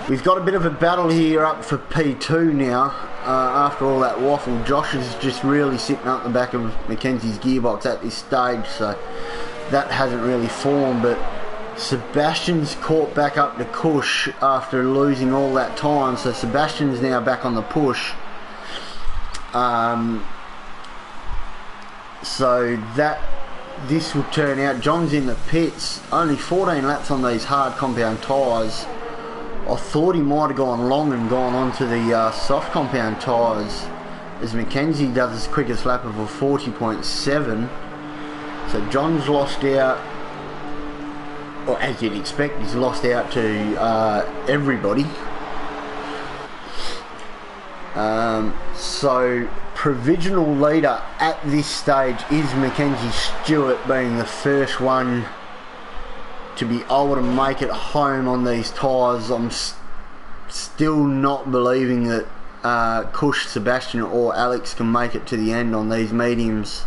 we've got a bit of a battle here up for P2 now. After all that waffle, Josh is just really sitting up the back of Mackenzie's gearbox at this stage, so that hasn't really formed. But Sebastian's caught back up to Kush after losing all that time, so Sebastian's now back on the push. So this will turn out. John's in the pits, only 14 laps on these hard compound tyres. I thought he might have gone long and gone on to the soft compound tyres, as Mackenzie does his quickest lap of a 40.7. So John's lost out, or as you'd expect, he's lost out to everybody. So provisional leader at this stage is Mackenzie Stewart, being the first one to be able to make it home on these tyres. I'm still not believing that Kush, Sebastian or Alex can make it to the end on these mediums.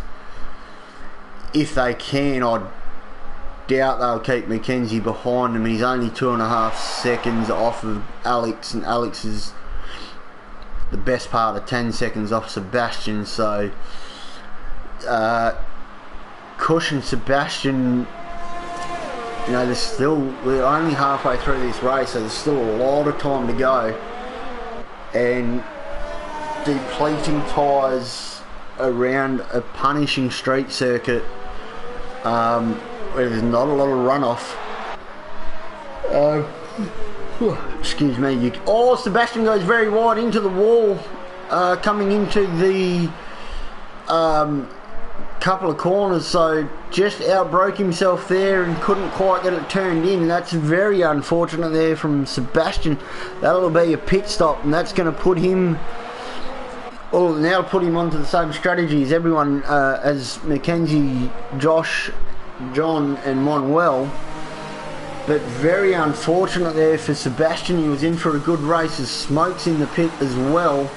If they can, I doubt they'll keep Mackenzie behind him. He's only 2.5 seconds off of Alex, and Alex is the best part of 10 seconds off Sebastian. So Kush and Sebastian, you know, we're only halfway through this race, so there's still a lot of time to go. And depleting tyres around a punishing street circuit where there's not a lot of runoff. Excuse me. Sebastian goes very wide into the wall, coming into the couple of corners, so just outbroke himself there and couldn't quite get it turned in. That's very unfortunate there from Sebastian. That'll be a pit stop, and that's going to put him, well, now put him onto the same strategy as everyone, as Mackenzie, Josh, John and Manuel. But very unfortunate there for Sebastian. He was in for a good race, as Smoke's in the pit as well.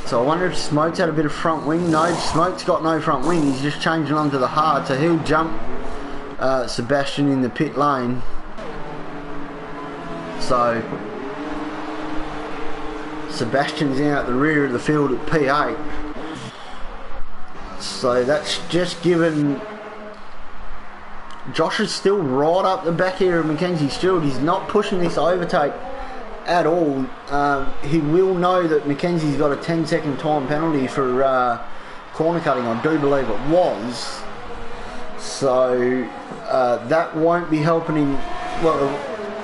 So I wonder if Smoke's had a bit of front wing. No, Smoke's got no front wing. He's just changing onto the hard, so he'll jump Sebastian in the pit lane. So Sebastian's out at the rear of the field at P8. So that's just given... Josh is still right up the back here of Mackenzie Stewart. He's not pushing this overtake at all. He will know that Mackenzie's got a 10-second time penalty for corner cutting, I do believe it was. So that won't be helping him. Well,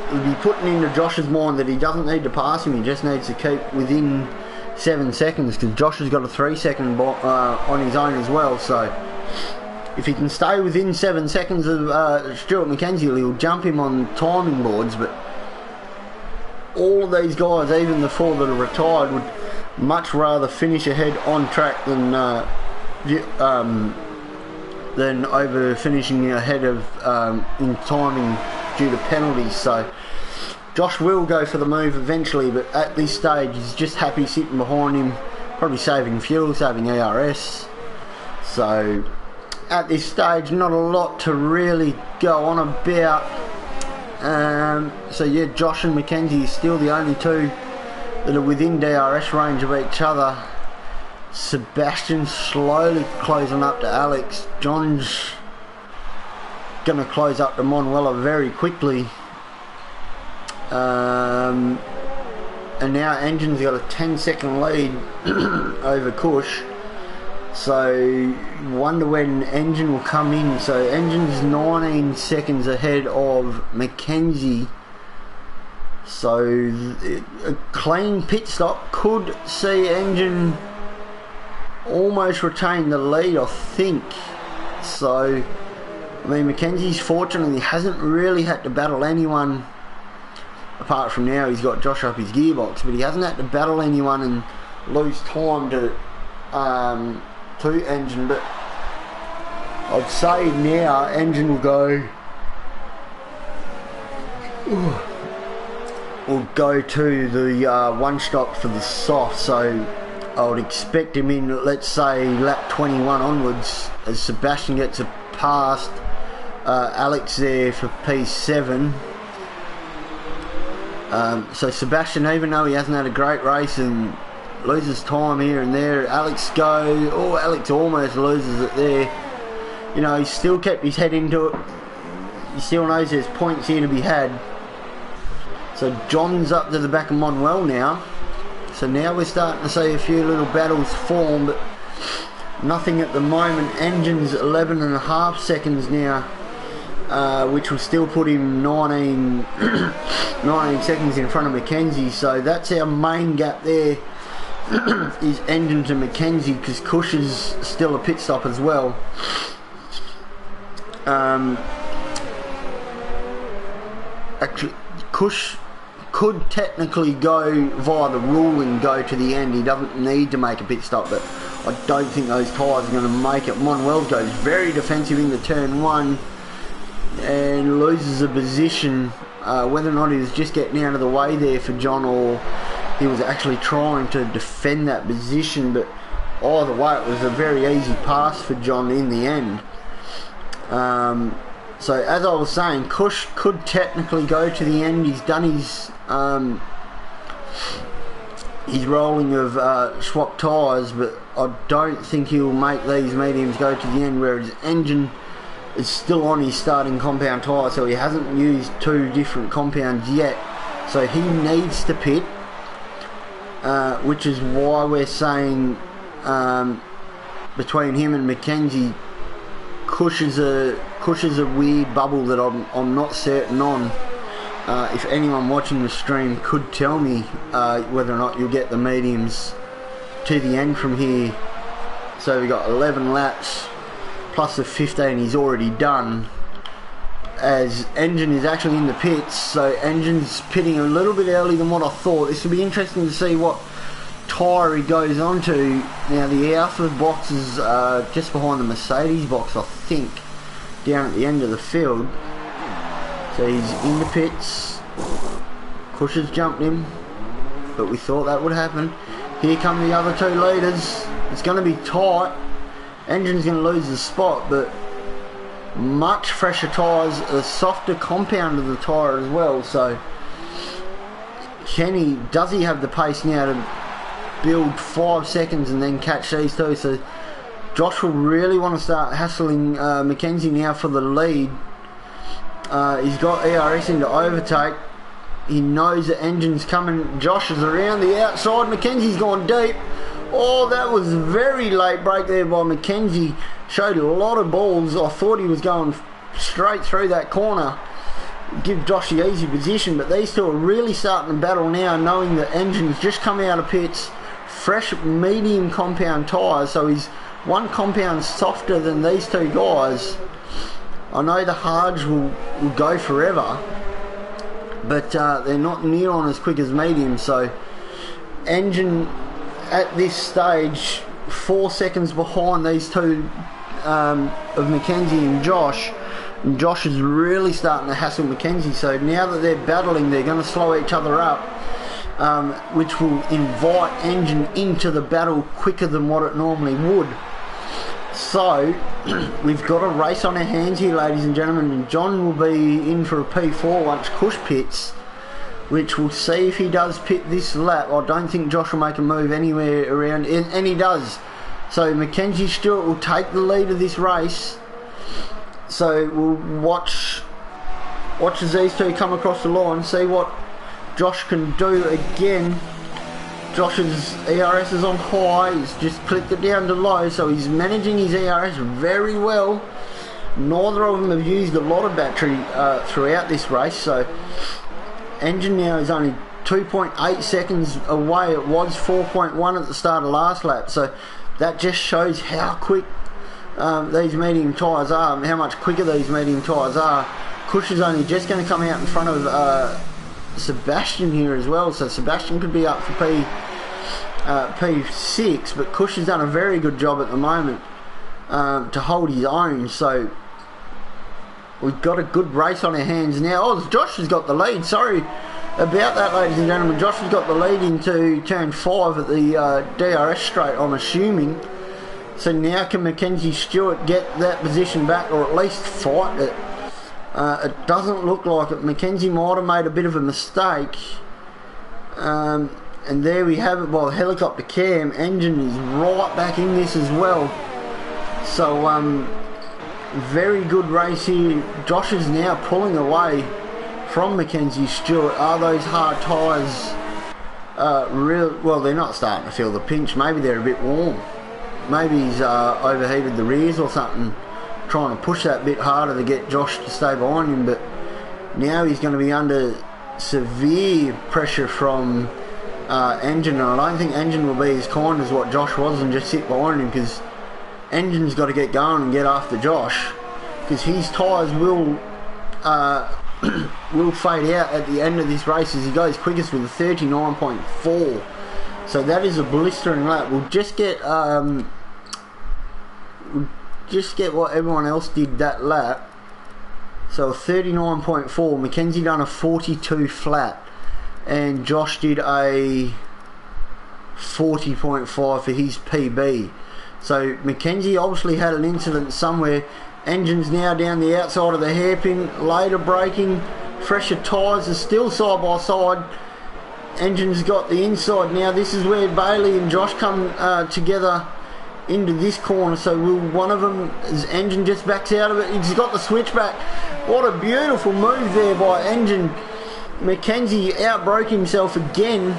it'll be putting into Josh's mind that he doesn't need to pass him, he just needs to keep within 7 seconds, because Josh has got a 3-second on his own as well. So if he can stay within 7 seconds of Stuart Mackenzie, he'll jump him on timing boards. But all of these guys, even the 4 that are retired, would much rather finish ahead on track than over finishing ahead of in timing due to penalties. So Josh will go for the move eventually, but at this stage he's just happy sitting behind him, probably saving fuel, saving ERS. So at this stage, not a lot to really go on about. So yeah, Josh and Mackenzie are still the only 2 that are within DRS range of each other. Sebastian slowly closing up to Alex. John's going to close up to Manuela very quickly. And now Engine's got a 10-second lead over Kush. So wonder when Engine will come in. So Engine's 19 seconds ahead of Mackenzie. So a clean pit stop could see Engine almost retain the lead, I think. So I mean, Mackenzie's fortunately hasn't really had to battle anyone, apart from now he's got Josh up his gearbox, but he hasn't had to battle anyone and lose time to Engine. But I'd say now engine will go to the one stop for the soft, so I would expect him in, let's say, lap 21 onwards, as Sebastian gets past Alex there for P7. So Sebastian, even though he hasn't had a great race and loses time here and there, Alex almost loses it there. You know, he's still kept his head into it. He still knows there's points here to be had. So John's up to the back of Manuel now. So now we're starting to see a few little battles form, but nothing at the moment. Engine's 11.5 seconds now, which will still put him 19 seconds in front of Mackenzie. So that's our main gap there, is Engine to Mackenzie, because Cush is still a pit stop as well. Actually, Cush could technically go via the rule and go to the end. He doesn't need to make a pit stop, but I don't think those tyres are going to make it. Manuel goes very defensive into turn 1 and loses a position. Whether or not he was just getting out of the way there for John, or he was actually trying to defend that position, but either way it was a very easy pass for John in the end. So as I was saying, Cush could technically go to the end. He's done his rolling of swap tyres, but I don't think he'll make these mediums go to the end, whereas Engine is still on his starting compound tyre, so he hasn't used 2 different compounds yet, so he needs to pit, which is why we're saying between him and Mackenzie, Cush is a weird bubble that I'm not certain on. If anyone watching the stream could tell me whether or not you'll get the mediums to the end from here. So we got 11 laps plus the 15 he's already done, as Engine is actually in the pits. So Engine's pitting a little bit early than what I thought. This will be interesting to see what tyre he goes on to. Now the Alpha box is just behind the Mercedes box, I think, down at the end of the field. So he's in the pits. Cush has jumped him, but we thought that would happen. Here come the other 2 leaders. It's going to be tight. Engine's going to lose the spot, but much fresher tyres, a softer compound of the tyre as well. So does he have the pace now to build 5 seconds and then catch these 2? So Josh will really want to start hassling Mackenzie now for the lead. He's got ERS in to overtake. He knows the Engine's coming. Josh is around the outside. Mackenzie's gone deep. Oh, that was a very late break there by Mackenzie. Showed a lot of balls. I thought he was going straight through that corner, give Josh the easy position, but these 2 are really starting to battle now, knowing that Engine's just come out of pits. Fresh medium compound tyres, so he's 1 compound softer than these 2 guys. I know the hards will go forever, but they're not near on as quick as medium. So Engine at this stage 4 seconds behind these 2 of Mackenzie and Josh. And Josh is really starting to hassle Mackenzie, so now that they're battling, they're going to slow each other up, which will invite Engine into the battle quicker than what it normally would. So we've got a race on our hands here, ladies and gentlemen, and John will be in for a P4 once Cush pits, which we'll see if he does pit this lap. I don't think Josh will make a move anywhere around, and he does. So Mackenzie Stewart will take the lead of this race. So we'll watch as these 2 come across the line, see what Josh can do again. Josh's ERS is on high, he's just clicked it down to low, so he's managing his ERS very well. Neither of them have used a lot of battery throughout this race, so Engine now is only 2.8 seconds away. It was 4.1 at the start of last lap, so that just shows how quick these medium tyres are, and how much quicker these medium tyres are. Cush is only just going to come out in front of Sebastian here as well, so Sebastian could be up for P6, but Cush has done a very good job at the moment. to hold his own. So we've got a good race on our hands now. Oh, Josh has got the lead. Sorry about that, ladies and gentlemen. Josh has got the lead into turn 5 at the DRS straight, I'm assuming. So now can Mackenzie Stewart get that position back, or at least fight it? It doesn't look like it. Mackenzie might have made a bit of a mistake. And there we have it by the helicopter cam. Engine is right back in this as well. So very good race here. Josh is now pulling away from Mackenzie Stewart. Are those hard tyres real? Well, they're not starting to feel the pinch. Maybe they're a bit warm. Maybe he's overheated the rears or something, trying to push that bit harder to get Josh to stay behind him. But now he's going to be under severe pressure from Engine, and I don't think Engine will be as kind as what Josh was and just sit behind him, because Engine's got to get going and get after Josh, because his tyres will fade out at the end of this race as he goes quickest with a 39.4. So that is a blistering lap. We'll just get what everyone else did that lap. So a 39.4. Mackenzie done a 42 flat, and Josh did a 40.5 for his PB. So Mackenzie obviously had an incident somewhere. Engine's now down the outside of the hairpin, later braking. Fresher tyres are still side by side. Engine's got the inside now. This is where Bailey and Josh come together into this corner. So will one of them, his Engine just backs out of it. He's got the switchback. What a beautiful move there by Engine. Mackenzie outbroke himself again.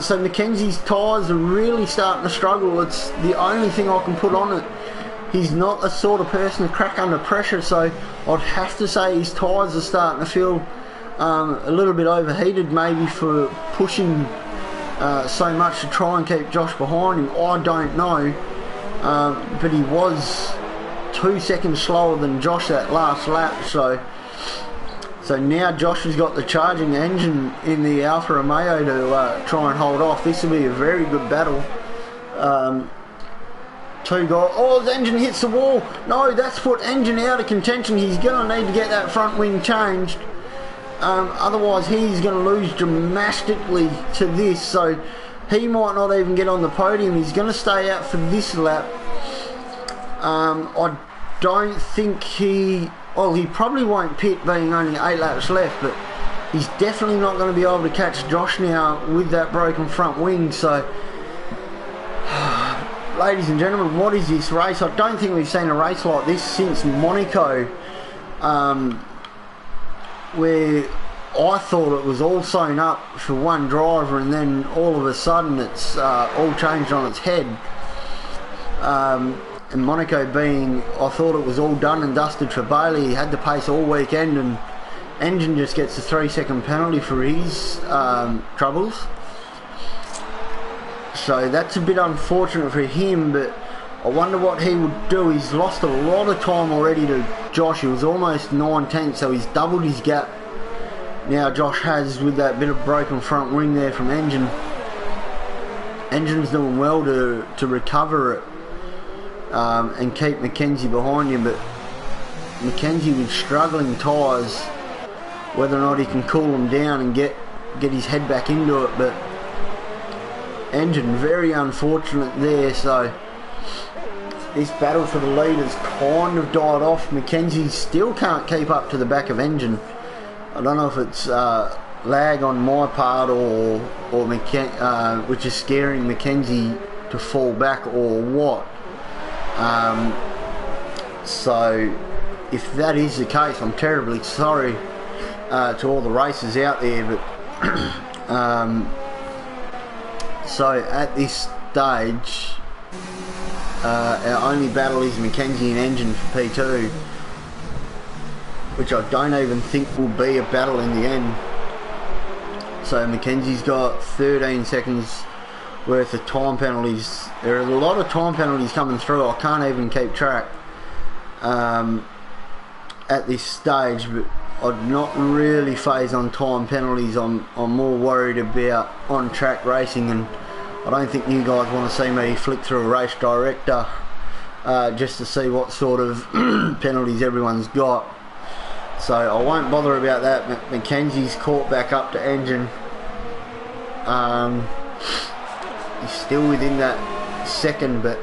So Mackenzie's tyres are really starting to struggle. It's the only thing I can put on it. He's not the sort of person to crack under pressure, so I'd have to say his tyres are starting to feel a little bit overheated, maybe for pushing so much to try and keep Josh behind him. I don't know, but he was 2 seconds slower than Josh that last lap. So now Josh has got the charging engine in the Alfa Romeo to try and hold off. This will be a very good battle. Two guys. Oh, his Engine hits the wall. No, that's put Engine out of contention. He's going to need to get that front wing changed. Otherwise, he's going to lose dramatically to this. So he might not even get on the podium. He's going to stay out for this lap. I don't think he... Well, he probably won't pit, being only 8 laps left, but he's definitely not going to be able to catch Josh now with that broken front wing. So, ladies and gentlemen, what is this race? I don't think we've seen a race like this since Monaco, where I thought it was all sewn up for one driver, and then all of a sudden it's all changed on its head. And Monaco being, I thought it was all done and dusted for Bailey. He had the pace all weekend, and Engine just gets a 3-second penalty for his troubles. So that's a bit unfortunate for him, but I wonder what he would do. He's lost a lot of time already to Josh. He was almost 9/10, so he's doubled his gap. Now Josh has, with that bit of broken front wing there from Engine. Engine's doing well to recover it. And keep Mackenzie behind him, but Mackenzie with struggling tyres, whether or not he can cool them down and get his head back into it. But Engine very unfortunate there. So this battle for the lead has kind of died off. Mackenzie still can't keep up to the back of Engine. I don't know if it's lag on my part or which is scaring Mackenzie to fall back, or what. So if that is the case, I'm terribly sorry to all the racers out there, but so at this stage our only battle is Mackenzie and Engine for P2, which I don't even think will be a battle in the end. So Mackenzie's got 13 seconds worth of time penalties. There are a lot of time penalties coming through. I can't even keep track at this stage, but I'm not really phased on time penalties. I'm more worried about on track racing, and I don't think you guys want to see me flick through a race director just to see what sort of penalties everyone's got. So I won't bother about that. Mackenzie's caught back up to Engine. He's still within that second, but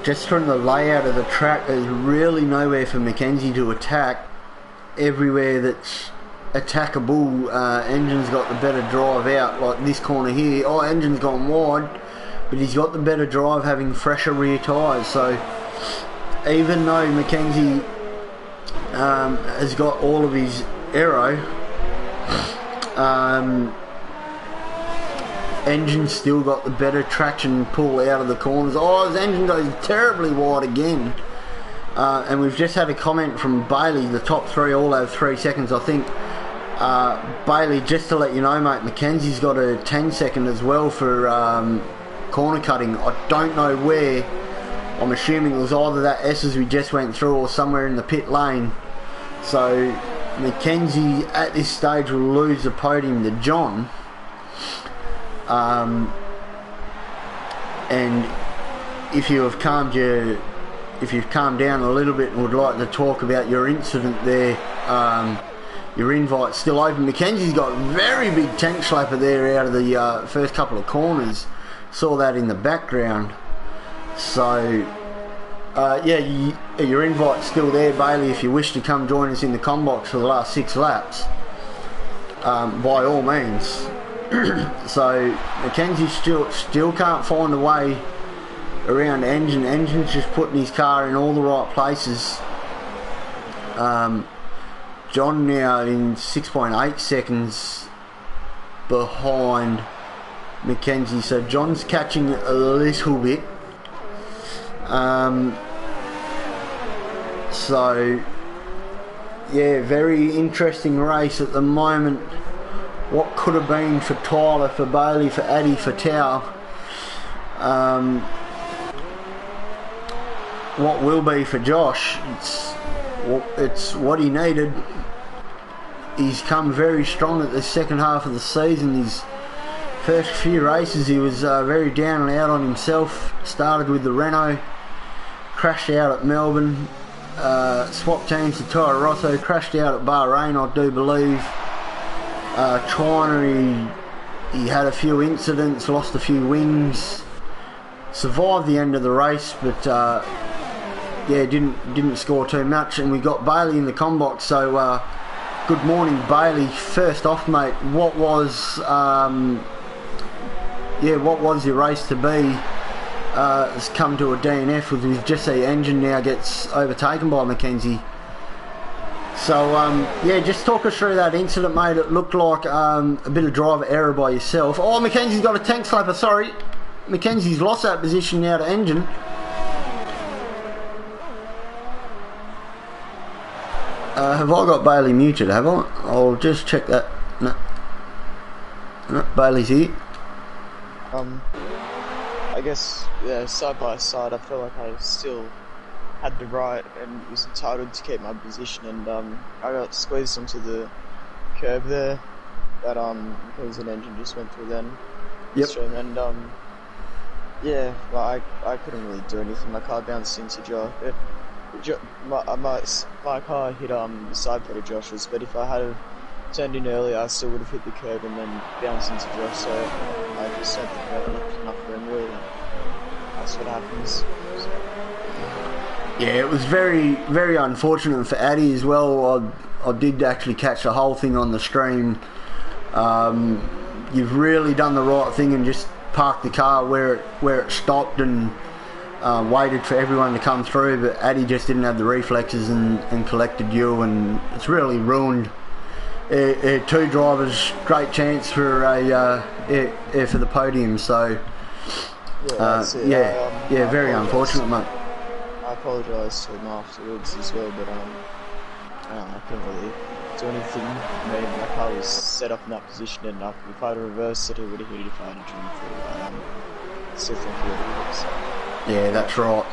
just from the layout of the track, there's really nowhere for Mackenzie to attack. Everywhere that's attackable, Engine's got the better drive out, like this corner here. Oh, Engine's gone wide, but he's got the better drive having fresher rear tyres. So even though Mackenzie has got all of his aero, Engine's still got the better traction pull out of the corners. Oh, his Engine goes terribly wide again. And we've just had a comment from Bailey. The top three all have 3 seconds, I think. Bailey, just to let you know, mate, Mackenzie's got a 10-second as well for corner cutting. I don't know where. I'm assuming it was either that S as we just went through or somewhere in the pit lane. So Mackenzie at this stage will lose the podium to John. And if you have calmed down a little bit and would like to talk about your incident there, your invite's still open. Mackenzie's got a very big tank slapper there out of the first couple of corners. Saw that in the background. So yeah, your invite's still there, Bailey, if you wish to come join us in the combox for the last 6 laps, by all means. So Mackenzie still can't find a way around Engine. Engine's just putting his car in all the right places. John now in 6.8 seconds behind Mackenzie, so John's catching a little bit. So yeah, very interesting race at the moment. What could have been for Tyler, for Bailey, for Addy, for Tao, what will be for Josh. It's what he needed. He's come very strong at the second half of the season. His first few races he was very down and out on himself. Started with the Renault, crashed out at Melbourne, swapped teams to Toro Rosso, crashed out at Bahrain, I do believe. China, he had a few incidents, lost a few wings, survived the end of the race, but yeah, didn't score too much. And we got Bailey in the combox. So good morning, Bailey. First off, mate, what was your race to be? It's come to a DNF with just the Engine now gets overtaken by Mackenzie. So yeah, just talk us through that incident, mate. It looked like a bit of driver error by yourself. Oh, Mackenzie's got a tank slapper, sorry. Mackenzie's lost that position now to Engine. Have I got Bailey muted, have I? I'll just check that. No, Bailey's here. I guess, yeah, side by side, I feel like I still had the right and was entitled to keep my position, and I got squeezed onto the curb there that because an Engine just went through then. Yep. And yeah, well, I couldn't really do anything. My car bounced into Josh. My car hit the side plate of Josh's, but if I had have turned in earlier, I still would have hit the curb and then bounced into Josh. So I just don't think I got enough room really. That's what happens. So. Yeah, it was very, very unfortunate for Addy as well. I did actually catch the whole thing on the stream. You've really done the right thing and just parked the car where it stopped and waited for everyone to come through, but Addy just didn't have the reflexes and collected you, and it's really ruined two drivers' great chance for for the podium. So yeah, very unfortunate, mate. I apologise to him afterwards as well, but I couldn't really do anything. I mean, my car was set up in that position, and if I'd reversed it, it would have hit it if I had driven through. Still think it would have hit. So. Yeah, that's right.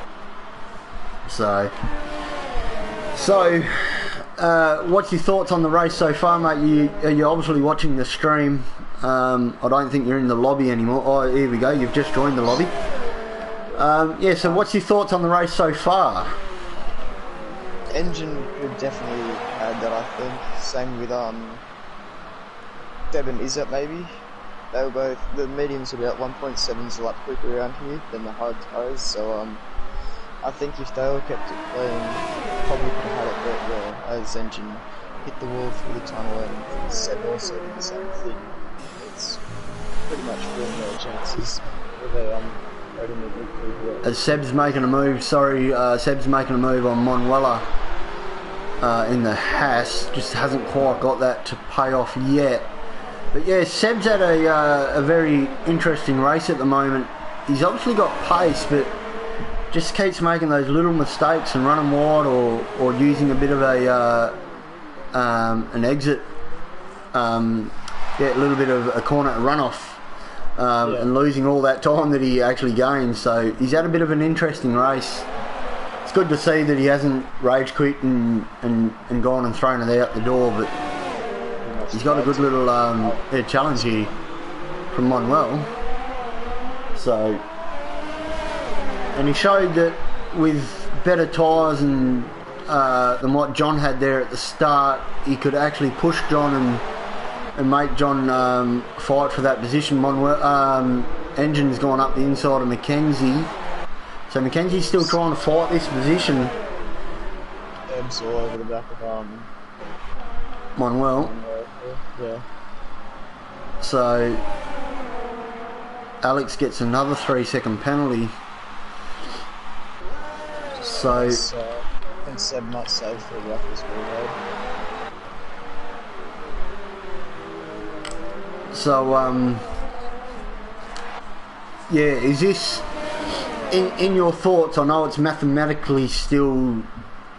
So what's your thoughts on the race so far, mate? You're obviously watching the stream. I don't think you're in the lobby anymore. Oh, here we go. You've just joined the lobby. Yeah, so what's your thoughts on the race so far? Engine could definitely add that, I think. Same with Deb and Izzet maybe. They were both, the mediums were about 1.7s a lap quicker around here than the hard tyres, so I think if they all kept it clean, probably could have had it very well as Engine hit the wall through the tunnel, and Seb also did the same thing. It's pretty much ruined their chances with a holding the victory here. As Seb's making a move, Seb's making a move on Manuela in the Haas, just hasn't quite got that to pay off yet. But yeah, Seb's had a very interesting race at the moment. He's obviously got pace, but just keeps making those little mistakes and running wide, or using a bit of an exit, a little bit of a corner runoff, and losing all that time that he actually gained. So he's had a bit of an interesting race. It's good to see that he hasn't rage quit and gone and thrown it out the door, but he's got a good little challenge here from Manuel. So, and he showed that with better tyres and than what John had there at the start, he could actually push John and make John fight for that position. Manuel, Engine's gone up the inside of Mackenzie, so Mackenzie's still trying to fight this position. Deb's all over the back of Manuel. Yeah. So Alex gets another 3-second penalty. So I think Seb might save for the Ruffles Boulevard. So yeah, is this in your thoughts? I know it's mathematically still,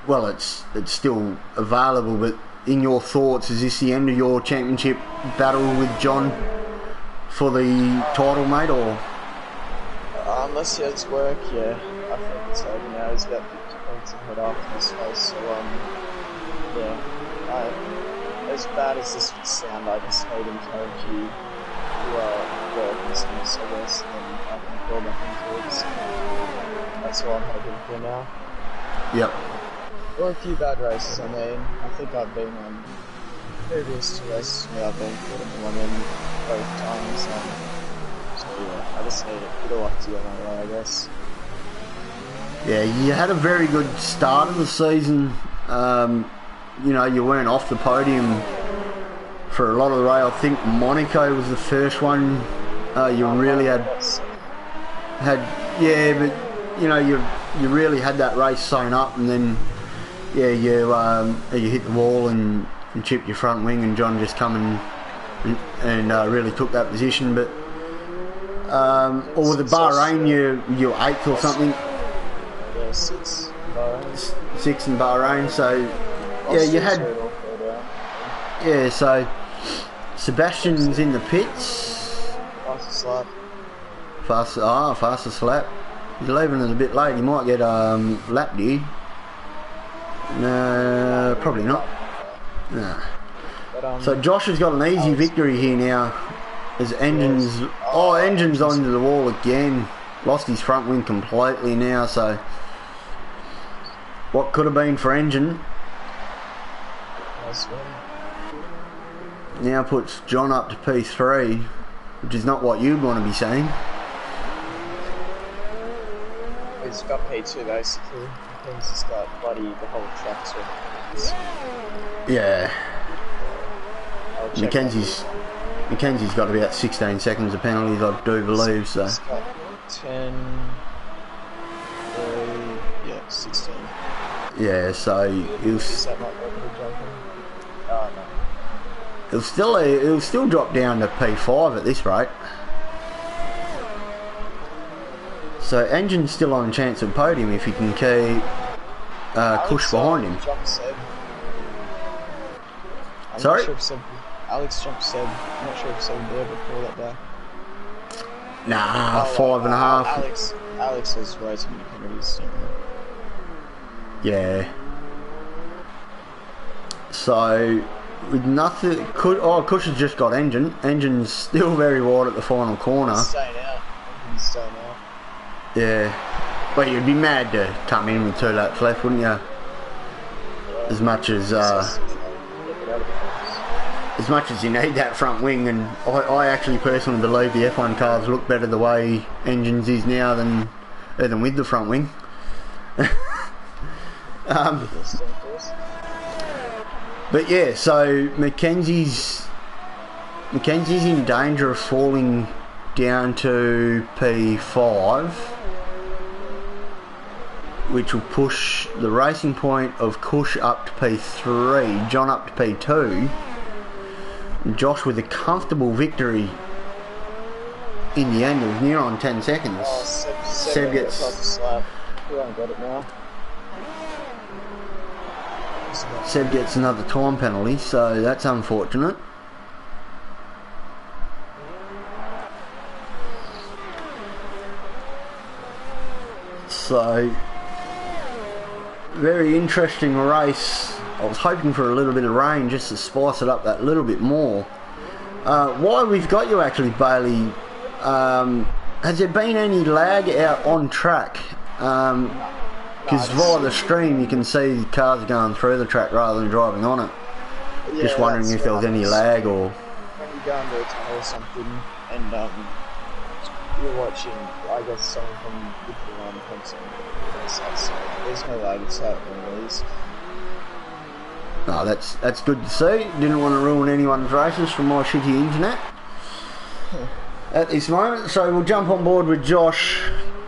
well, it's still available, but in your thoughts, is this the end of your championship battle with John for the title, mate, or? Unless he has work, yeah, I think it's over now. He's about 50 points ahead after this race, so yeah. As bad as this would sound, I just hate encourage you to work and things, I guess, and then I can fall back into it. So that's all I'm hoping for now. Yep. Or a few bad races. I mean, I think I've been on previous two races where I've been put in one in both times. So yeah, I just need a bit of luck to go my way, I guess. Yeah, you had a very good start of the season. You know, you weren't off the podium for a lot of the race. I think Monaco was the first one you really had, yeah, but you know, you really had that race sewn up, and then yeah, you hit the wall and chipped your front wing, and John just come and really took that position. But or with the Bahrain, you're 8th or something. Yeah, 6 in Bahrain. 6 in Bahrain. So yeah, you had, yeah. So Sebastian's in the pits. Fastest lap. Fastest lap. He's leaving us a bit late. He might get lapped here. No, probably not. Nah. But, so Josh has got an easy victory here now. As Engine's Engine's onto the wall again. Lost his front wing completely now. So what could have been for Engine now puts John up to P3, which is not what you'd want to be saying. He's got P2 basically. He's just got bloody the whole track to. Yeah. Mackenzie's got about 16 seconds of penalties, I do believe. So. He's got 10, 16. Yeah, so he'll still drop down to P5 at this rate. So Engine's still on a chance of podium if he can keep Kush behind him. Sorry? Alex jumped Seb. I'm not sure if Seb would ever pull that back. Nah, 5.5. Alex is raising the penalties. Yeah. So with nothing, Kush has just got Engine. Engine's still very wide at the final corner. He's staying out. Yeah. Well, you'd be mad to come in with 2 laps left, wouldn't you? As much as you need that front wing, and I actually personally believe the F1 cars look better the way engines is now than with the front wing. But yeah, so Mackenzie's in danger of falling down to P5, which will push the Racing Point of Cush up to P3, John up to P2, and Josh with a comfortable victory in the end. It was near on 10 seconds. Oh, Seb gets... got it now. Seb gets another time penalty, so that's unfortunate. So, very interesting race. I was hoping for a little bit of rain just to spice it up that little bit more. While we've got you actually, Bailey, has there been any lag out on track? Because via the stream you can see the cars going through the track rather than driving on it. Yeah, just wondering if there was any lag or... When you go into a tunnel or something and you're watching, I guess, someone from the line comes in, so there's no lag, it's how it normally is. No, that's good to see. Didn't want to ruin anyone's races from my shitty internet at this moment. So we'll jump on board with Josh.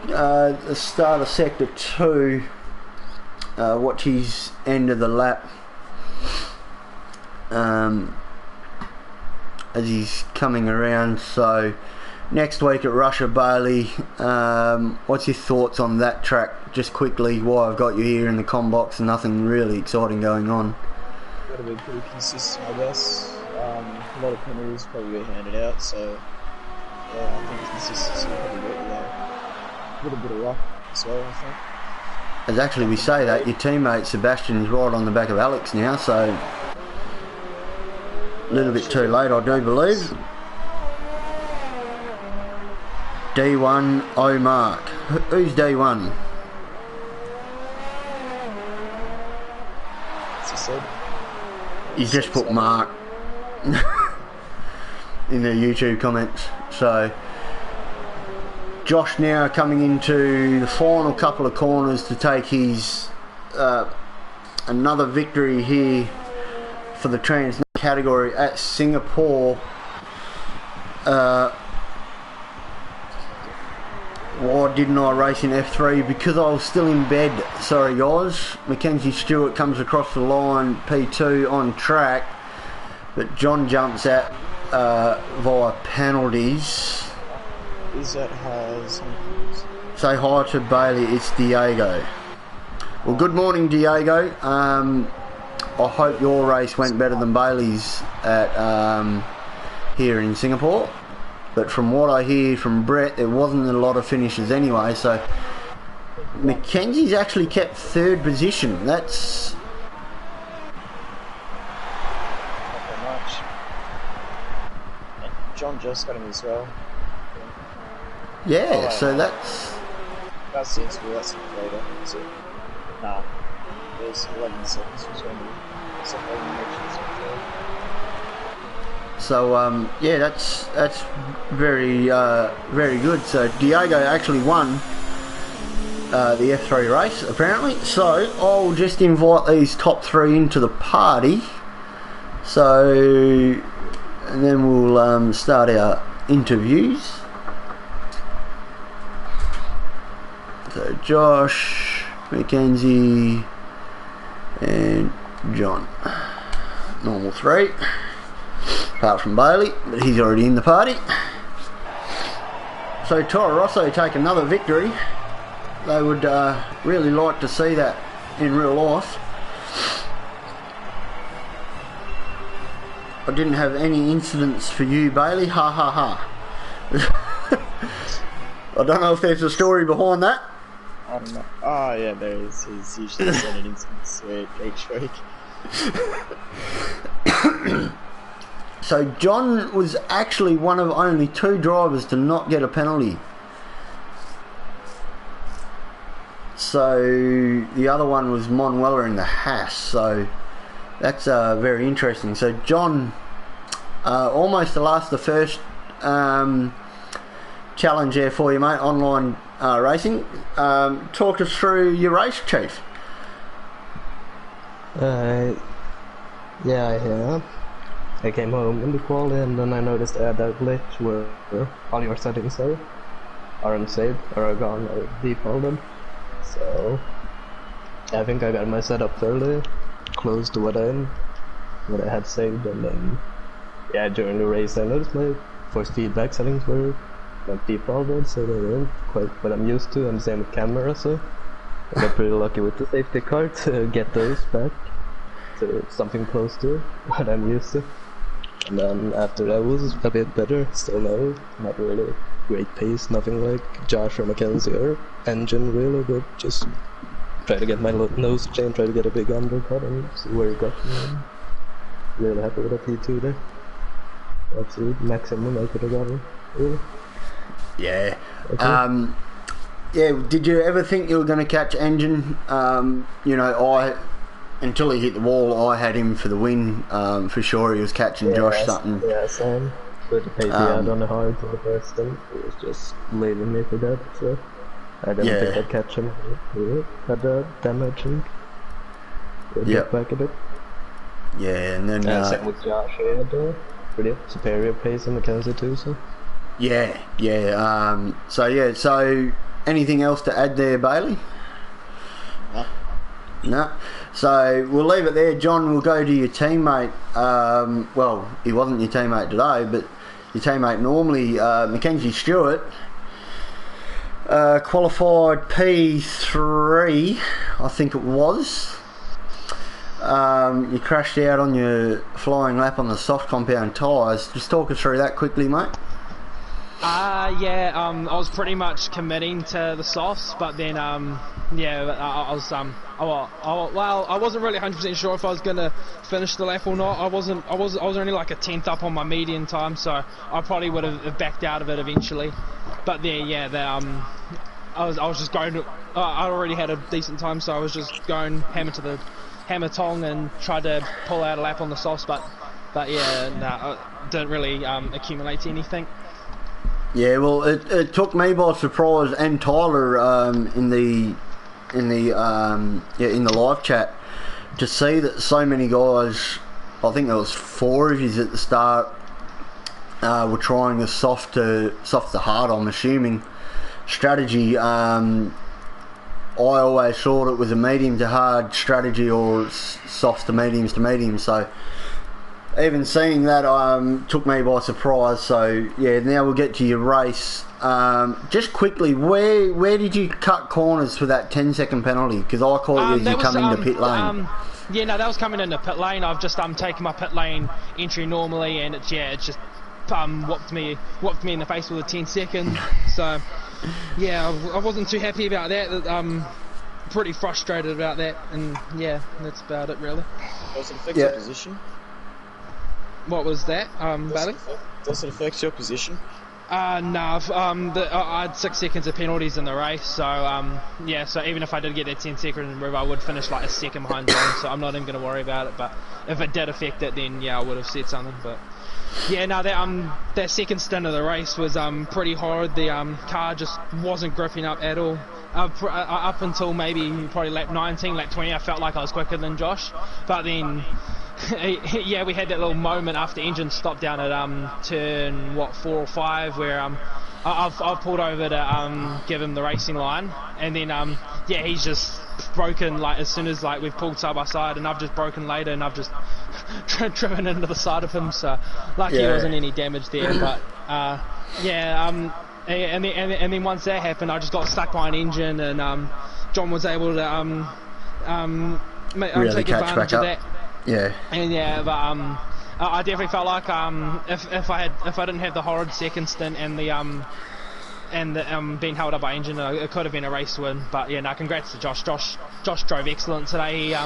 The start of sector 2. Watch his end of the lap as he's coming around. So next week at Russia, Bailey, what's your thoughts on that track? Just quickly, why I've got you here in the comm box and nothing really exciting going on. Got to be pretty consistent, I guess. A lot of penalties probably get handed out, so yeah, I think consistency probably got you there. A little bit of luck as well, I think. As actually we say that, your teammate Sebastian is right on the back of Alex now, so a little bit too late, I do believe. D1 O Mark. Who's D1? As I said, He's just put Mark in the YouTube comments. So Josh now coming into the final couple of corners to take his another victory here for the trans category at Singapore. Why didn't I race in F3? Because I was still in bed. Sorry guys. Mackenzie Stewart comes across the line, P2 on track, but John jumps out via penalties. Izzat has... Say hi to Bailey, it's Diego. Well, good morning Diego. I hope your race went better than Bailey's at here in Singapore. But from what I hear from Brett, there wasn't a lot of finishes anyway, so Mackenzie's actually kept 3rd position. That's... Not that much. And John just got him as well. Yeah, so that's... That's sensible, that's later. So, nah, there's 11 seconds between separating matches. So yeah, that's very very good. So Diego actually won the F3 race apparently. So I'll just invite these top 3 into the party. So and then we'll start our interviews. So Josh, Mackenzie, and John. Normal 3. Apart from Bailey, but he's already in the party. So Toro Rosso take another victory. They would really like to see that in real life. I didn't have any incidents for you, Bailey. Ha ha ha. I don't know if there's a story behind that. I don't know. Oh yeah, there is. He's usually sending incidents each week. So John was actually one of only 2 drivers to not get a penalty So the other one was Monuela in the Haas. So that's very interesting. So John, almost the first challenge there for you, mate. Online racing. Talk us through your race, Chief. Yeah, I have. I came home in the quali and then I noticed I had that glitch where all your settings aren't saved or are gone or defaulted. So I think I got my setup fairly close to what I had saved, and then yeah, during the race I noticed my force feedback settings were not defaulted, so they weren't quite what I'm used to, and same with camera, so I got pretty lucky with the safety car to get those back to something close to what I'm used to. And then after that was a bit better, still no, not really great pace, nothing like Josh or Mackenzie or Engine really, but just try to get my nose chain, try to get a big undercut and see where it got me. Really happy with that P2 there. That's the maximum I could have gotten, really. Yeah. Okay. Yeah, did you ever think you were going to catch Engine? You know, until he hit the wall, I had him for the win. For sure, he was catching Josh Sutton. Yeah, same. But the pace he had on the hard for the first thing, it was just leaving me for that, so I didn't think I'd catch him. He had the damage and get back a bit. Yeah, and then... same with Josh, he had pretty superior pace in Mackenzie too, so... Yeah. So anything else to add there, Bailey? No. So we'll leave it there. John, we'll go to your teammate. Well, he wasn't your teammate today, but your teammate normally, Mackenzie Stewart, qualified P3, I think it was. You crashed out on your flying lap on the soft compound tyres. Just talk us through that quickly, mate. I was pretty much committing to the softs, but then I wasn't really 100% sure if I was gonna finish the lap or not. I was only like a 10th up on my median time, so I probably would have backed out of it eventually. But then I was just going. I already had a decent time, so I was just going hammer tong and tried to pull out a lap on the softs, but I didn't really accumulate anything. Yeah, well, it took me by surprise, and Tyler in the live chat, to see that so many guys, I think there was 4 of you at the start, were trying the soft to hard, I'm assuming, strategy. I always thought it was a medium to hard strategy, or soft to mediums to medium, so even seeing that took me by surprise. So yeah, now we'll get to your race. Just quickly, where did you cut corners for that 10-second penalty? Because I caught you as you come into pit lane. That was coming into pit lane. I've just taken my pit lane entry normally, and it's just whopped me in the face with a 10-second. So yeah, I wasn't too happy about that. Pretty frustrated about that, and yeah, that's about it really. Does it affect your position? What was that, Bailey? Does it affect your position? No, I had 6 seconds of penalties in the race, so so even if I did get that 10-second move, I would finish like a second behind John, so I'm not even going to worry about it. But if it did affect it, then yeah, I would have said something. But yeah, no, that second stint of the race was pretty hard. The car just wasn't gripping up at all. Up until maybe probably lap 19, lap 20, I felt like I was quicker than Josh, but then yeah, we had that little moment after engine stopped down at turn 4 or 5 where I've pulled over to give him the racing line, and then he's just broken like as soon as like we've pulled side by side, and I've just broken later, and I've just driven into the side of him. So lucky there wasn't any damage there, but and then once that happened, I just got stuck by an engine, and John was able to really take advantage of that. Yeah. And but I definitely felt like if I didn't have the horrid second stint and the being held up by engine, it could have been a race win. But yeah, no, congrats to Josh. Josh drove excellent today.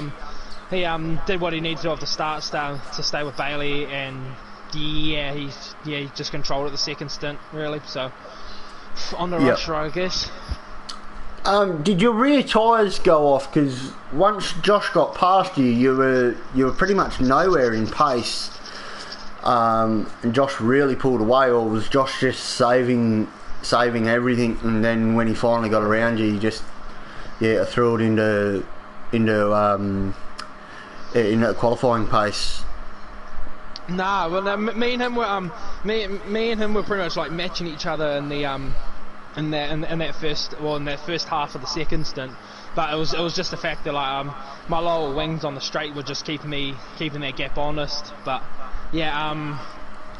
He did what he needed to do at the start to stay with Bailey, and he just controlled it the second stint really. So on the rush, I guess. Did your rear tyres go off? Because once Josh got past you, you were pretty much nowhere in pace, and Josh really pulled away, or was Josh just saving everything? And then when he finally got around you, he just threw it into qualifying pace. Nah, well, no, me and him were pretty much like matching each other in the in that first half of the second stint. But it was just the fact that like my lower wings on the straight were just keeping that gap honest. But yeah,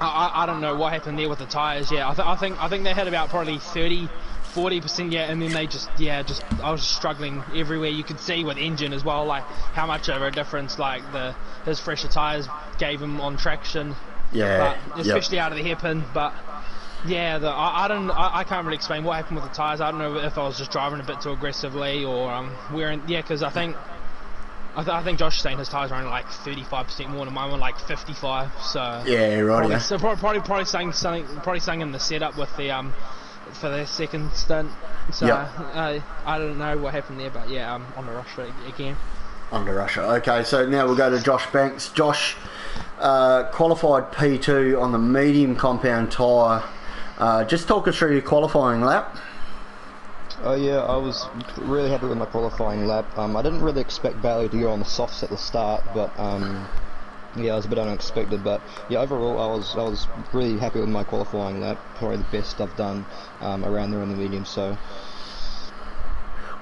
I don't know what happened there with the tyres. Yeah, I think they had about probably 40%, yeah, and then they I was just struggling everywhere. You could see with engine as well, like how much of a difference like his fresher tyres gave him on traction. Yeah, but especially out of the hairpin. But yeah, I can't really explain what happened with the tyres. I don't know if I was just driving a bit too aggressively or wearing. Yeah, because I think Josh is saying his tyres are only like 35% more than mine were like 55. So yeah, right. Probably something in the setup with the for the second stint. So I don't know what happened there, but yeah, on the Russia again. On the Russia. Okay, so now we'll go to Josh Banks. Josh qualified P2 on the medium compound tyre. Just talk us through your qualifying lap. Oh yeah, I was really happy with my qualifying lap. I didn't really expect Bailey to go on the softs at the start, but yeah, it was a bit unexpected. But yeah, overall, I was really happy with my qualifying lap. Probably the best I've done around there on the medium. So.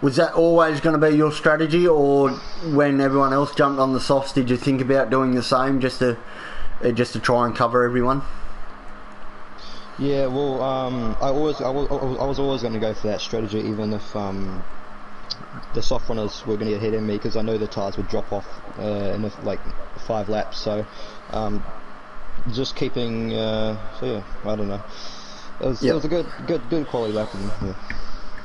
Was that always going to be your strategy, or when everyone else jumped on the softs, did you think about doing the same just to try and cover everyone? Yeah, well, I was always going to go for that strategy, even if the soft runners were going to get ahead of me, because I know the tyres would drop off in like 5 laps. So just keeping, so yeah, I don't know. It was a good quality lap. Yeah.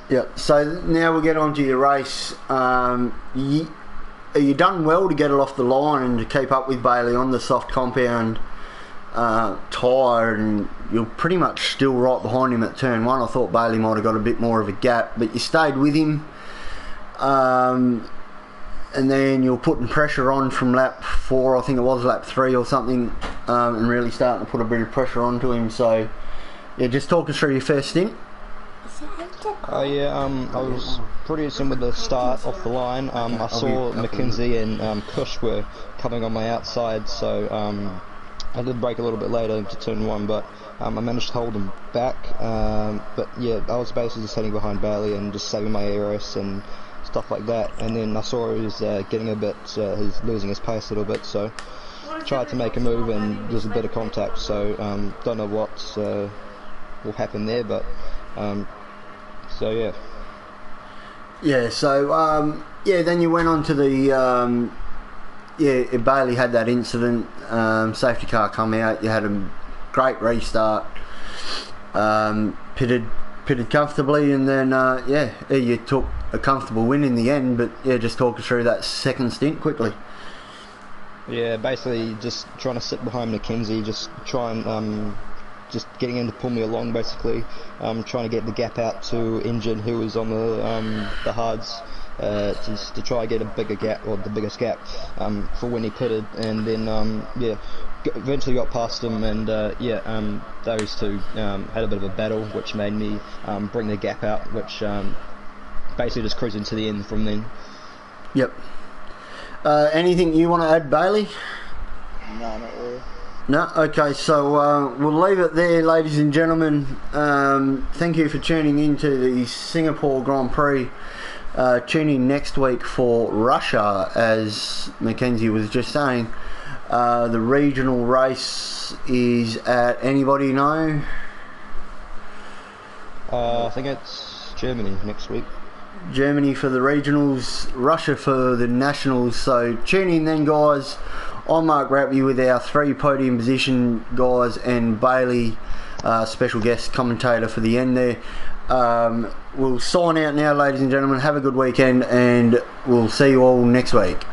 Yep. So now we'll get on to your race. Are you done well to get it off the line and to keep up with Bailey on the soft compound tyre, and you're pretty much still right behind him at turn 1. I thought Bailey might have got a bit more of a gap, but you stayed with him, and then you're putting pressure on from lap 4, I think it was lap 3 or something, and really starting to put a bit of pressure onto him. So yeah, just talk us through your first stint. I was pretty soon with the start off the line. I saw McKenzie and Kush were coming on my outside, so I did brake a little bit later into turn 1, but I managed to hold him back. But yeah, I was basically just heading behind Bailey and just saving my ARS and stuff like that. And then I saw he was getting a bit, he's losing his pace a little bit, so tried to make a move and there's a bit of contact. So don't know what will happen there, but so yeah. Yeah, so then you went on to the Bailey had that incident, safety car come out, you had a great restart, pitted comfortably, and then you took a comfortable win in the end. But yeah, just talk us through that second stint quickly. Yeah, basically just trying to sit behind McKenzie, just try and just getting him to pull me along, basically, trying to get the gap out to Engine, who was on the hards, to try and get a bigger gap, or the biggest gap, for when he pitted, and then eventually got past him, and those two had a bit of a battle, which made me bring the gap out, which basically just cruising to the end from then. Yep. Anything you want to add, Bailey? No, not really. No? Okay, so we'll leave it there, ladies and gentlemen. Thank you for tuning into the Singapore Grand Prix. Tune in next week for Russia, as Mackenzie was just saying. The regional race is at, anybody know? I think it's Germany next week. Germany for the regionals, Russia for the nationals. So tune in then, guys. I'm Mark Rappy with our 3 podium position guys, and Bailey, special guest commentator for the end there. We'll sign out now, ladies and gentlemen. Have a good weekend, and we'll see you all next week.